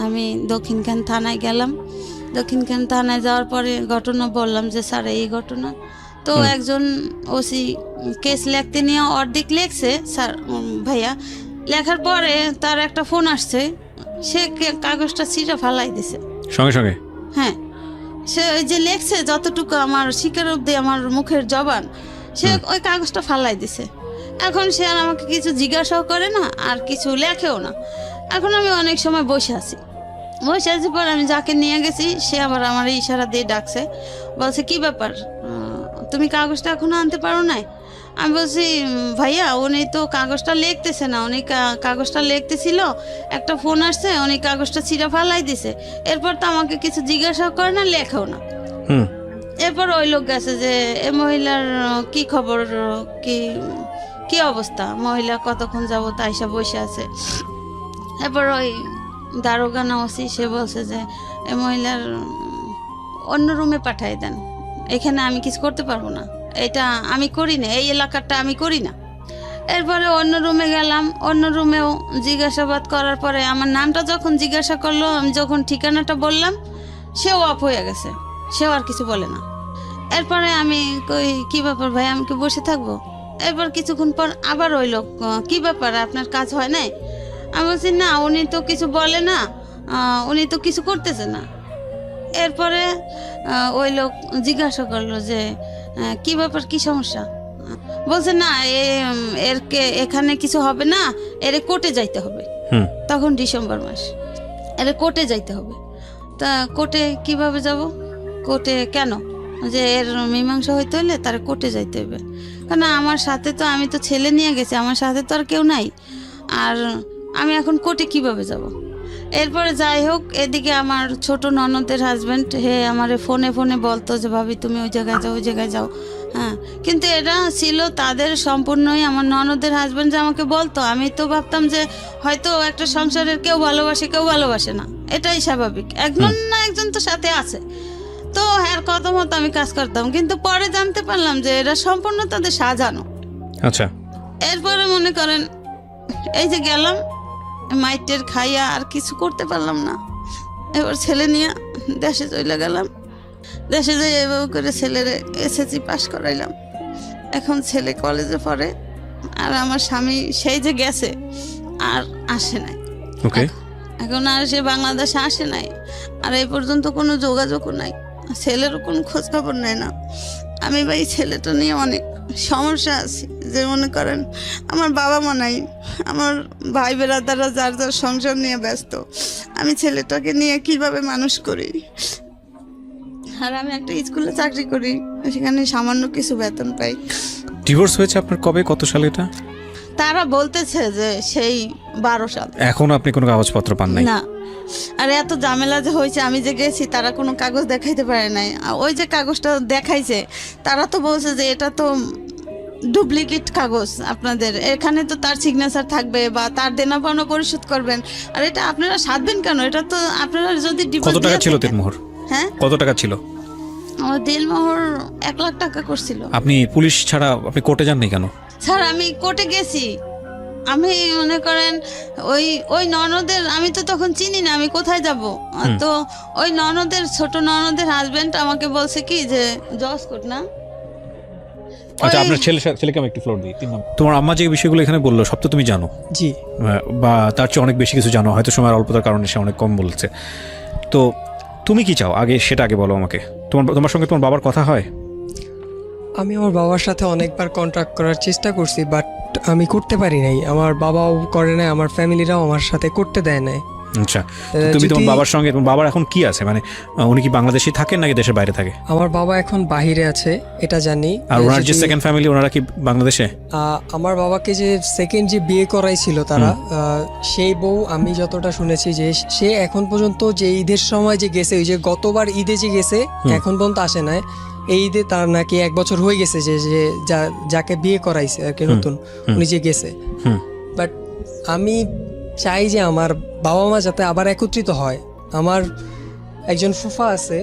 A: আমি দক্ষিণখান থানায় গেলাম। দক্ষিণখান থানায় যাওয়ার পরে ঘটনা বললাম যে স্যার এই ঘটনা। তো একজন ওসি কেস লিখতে নিয়ে অর্ধেক লেখছে স্যার ভাইয়া, লেখার পরে তার একটা ফোন আসছে, সে কাগজটা ছিঁড়ে ফালাই দিছে
B: সঙ্গে সঙ্গে।
A: হ্যাঁ, সে ওই যে লেখছে যতটুকু আমার শিকার অব্দি আমার মুখের জবান, সে ওই কাগজটা ফালাই দিছে। এখন সে আর আমাকে কিছু জিজ্ঞাসাও করে না, আর কিছু লেখেও না। এখন আমি অনেক সময় বসে আছি পর আমি যাকে নিয়ে গেছি সে আবার আমার ইশারা দিয়ে ডাকছে, বলছে কি ব্যাপার, তুমি কাগজটা এখনো আনতে পারো নাই? আমি বলছি ভাইয়া উনি তো কাগজটা লিখতেছে না, উনি কাগজটা লিখতেছিল, একটা ফোন আসছে, উনি কাগজটা ছিঁড়ে ফালাই দিছে, এরপর তো আমাকে কিছু জিজ্ঞাসা করে না, লেখাও না। এরপর ওই লোক গেছে যে এ মহিলার কি খবর, কি কি অবস্থা, মহিলা কতক্ষণ যাবত আইসা বসে আছে। এরপর ওই দারোগা না ওসি সে বলছে যে এ মহিলার অন্য রুমে পাঠাই দেন, এখানে আমি কিছু করতে পারবো না, এটা আমি করি না, এই এলাকাটা আমি করি না। এরপরে অন্য রুমে গেলাম, অন্য রুমেও জিজ্ঞাসাবাদ করার পরে আমার নামটা যখন জিজ্ঞাসা করলো, আমি যখন ঠিকানাটা বললাম, সেও অফ হয়ে গেছে, সেও আর কিছু বলে না। এরপরে আমি কই কি ব্যাপার ভাই, আমি কি বসে থাকবো? এরপর কিছুক্ষণ পর আবার ওই লোক, কি ব্যাপার আপনার কাজ হয় নাই? আমি বলছি না, উনি তো কিছু বলে না, উনি তো কিছু করতেছে না। এরপরে ওই লোক জিজ্ঞাসা করলো যে কি ব্যাপার, কি সমস্যা? বলছে না এখানে কিছু হবে না, এর কোর্টে যাইতে হবে। তখন ডিসেম্বর মাস, এর কোর্টে যাইতে হবে। তা কোর্টে কিভাবে যাব? কোর্টে কেন? যে এর মীমাংসা হইতে হলে তার কোর্টে যাইতে হবে, কারণ আমার সাথে তো, আমি তো ছেলে নিয়ে গেছি, আমার সাথে তো আর কেউ নাই, আর আমি এখন কোর্টে কিভাবে যাব? এরপরে যাই হোক, এদিকে আমার ছোট ননদের হাজব্যান্ড আমার ফোনে ফোনে বলতো যে ভাবি তুমি ওই জায়গায় যাও, ওই জায়গায় যাও। হ্যাঁ, কিন্তু এটা ছিল তাদের সম্পূর্ণই, আমার ননদের হাজব্যান্ড যে আমাকে বলতো, আমি তো ভাবতাম যে হয়তো একটা সংসারের কেউ ভালোবাসে, কেউ ভালোবাসে না, এটাই স্বাভাবিক, একজন না একজন তো সাথে আছে। তো এর কথা মতো আমি কাজ করতাম, কিন্তু পরে জানতে পারলাম যে এরা সম্পূর্ণ তাদের সাজানো।
B: আচ্ছা।
A: এরপরে মনে করেন এই যে গেলাম, মাইটের খাইয়া আর কিছু করতে পারলাম না। এবার ছেলে নিয়ে দেশে চলে গেলাম, দেশে যাই এভাবে করে ছেলের এসএসসি পাস করাইলাম। এখন ছেলে কলেজে পড়ে, আর আমার স্বামী সেই যে গেছে আর আসে নাই। এখন আর সে বাংলাদেশে আসে নাই, আর এই পর্যন্ত কোনো যোগাযোগও নাই, ছেলেরও কোনো খোঁজ খবর নেয় না। আমি ভাই ছেলেটা নিয়ে অনেক সমস্যা আছি, যে মনে করেন আমার বাবা মা নাই, আমার ভাই বেরাদাররা যার যার সংসার নিয়ে ব্যস্ত, আমি ছেলেটাকে নিয়ে কিভাবে মানুষ করি? আর আমি একটা স্কুলে চাকরি করি, সেখানে সামান্য কিছু বেতন পাই।
B: ডিভোর্স হয়েছে আপনার কবে, কত সালে এটা?
A: তারা বলতেছে যে সেই 12 সাল।
B: এখন আপনি কোনো কাগজপত্র পান নাই?
A: না। আর এত ঝামেলা যে হয়েছে, আমি যে গেছি তারা কোনো কাগজ দেখাইতে পারে নাই। ওই যে কাগজটা দেখাইছে, তারা তো বলছে যে এটা তো ডুপ্লিকেট কাগজ, আপনাদের এখানে তো তার সিগনেচার থাকবে বা তার দেনা পাওনা পরিশোধ করবেন, আর এটা আপনারা সাধবেন কেন? এটা তো আপনারা যদি
B: কত টাকা ছিল দিলমোহর?
A: হ্যাঁ,
B: কত টাকা ছিল?
A: আমার দিলমোহর 1 লাখ টাকা করছিল।
B: আপনি পুলিশ ছাড়া আপনি কোর্টে যাননি কেন?
A: স্যার আমি কোর্টে গেছি, আমি মনে করেন ওই ননদের, আমি তো তখন চিনি না আমি কোথায় যাব, তো ওই ননদের, ছোট ননদের হাজবেন্ড আমাকে বলছে কি যে জজ কোর্ট না।
B: আচ্ছা, আপনার ছেলেকে আমি একটু ফ্লোর দিই। 3 নম্বর। তোমার আম্মা যে বিষয়গুলো এখানে বললো সব তো তুমি জানো?
C: জি।
B: বা তার চেয়ে অনেক বেশি কিছু জানো, হয়তো সময়ের অল্পতার কারণে সে অনেক কম বলছে। তো তুমি কি চাও আগে সেটা আগে বলো আমাকে। তোমার সঙ্গে তোমার বাবার কথা হয়?
C: আমি আমার বাবার সাথে অনেকবার কন্ট্যাক্ট করার চেষ্টা করছি, বাট আমি করতে পারি নাই। আমার বাবাও করে নাই, আমার ফ্যামিলিরাও আমার সাথে করতে দেয় নাই।
B: আচ্ছা, তুমি তোমার বাবার সঙ্গে, তোমার বাবার এখন কি আছে, মানে উনি কি বাংলাদেশে থাকেন নাকি দেশের বাইরে থাকে?
C: আমার বাবা এখন বাহিরে আছে, এটা জানি।
B: আর ওনার যে সেকেন্ড ফ্যামিলি, ওনারা কি বাংলাদেশে?
C: আমার বাবাকে যে সেকেন্ড যে বিয়ে করাইছিল তারা, সেই বউ আমি যতটা শুনেছি যে সে এখন পর্যন্ত যে ঈদের সময় যে গেছে, ওই যে গতবার ঈদে যে গেছে, এখন পর্যন্ত আসে নাই। এই ঈদে তার নাকি 1 বছর হয়ে গেছে যে যাকে বিয়ে করাইছে আর কি নতুন, উনি যে গেছে। বাট আমি চাই যে আমার বাবা মা যাতে আবার একত্রিত হয়। আমার একজন ফুফা আছে,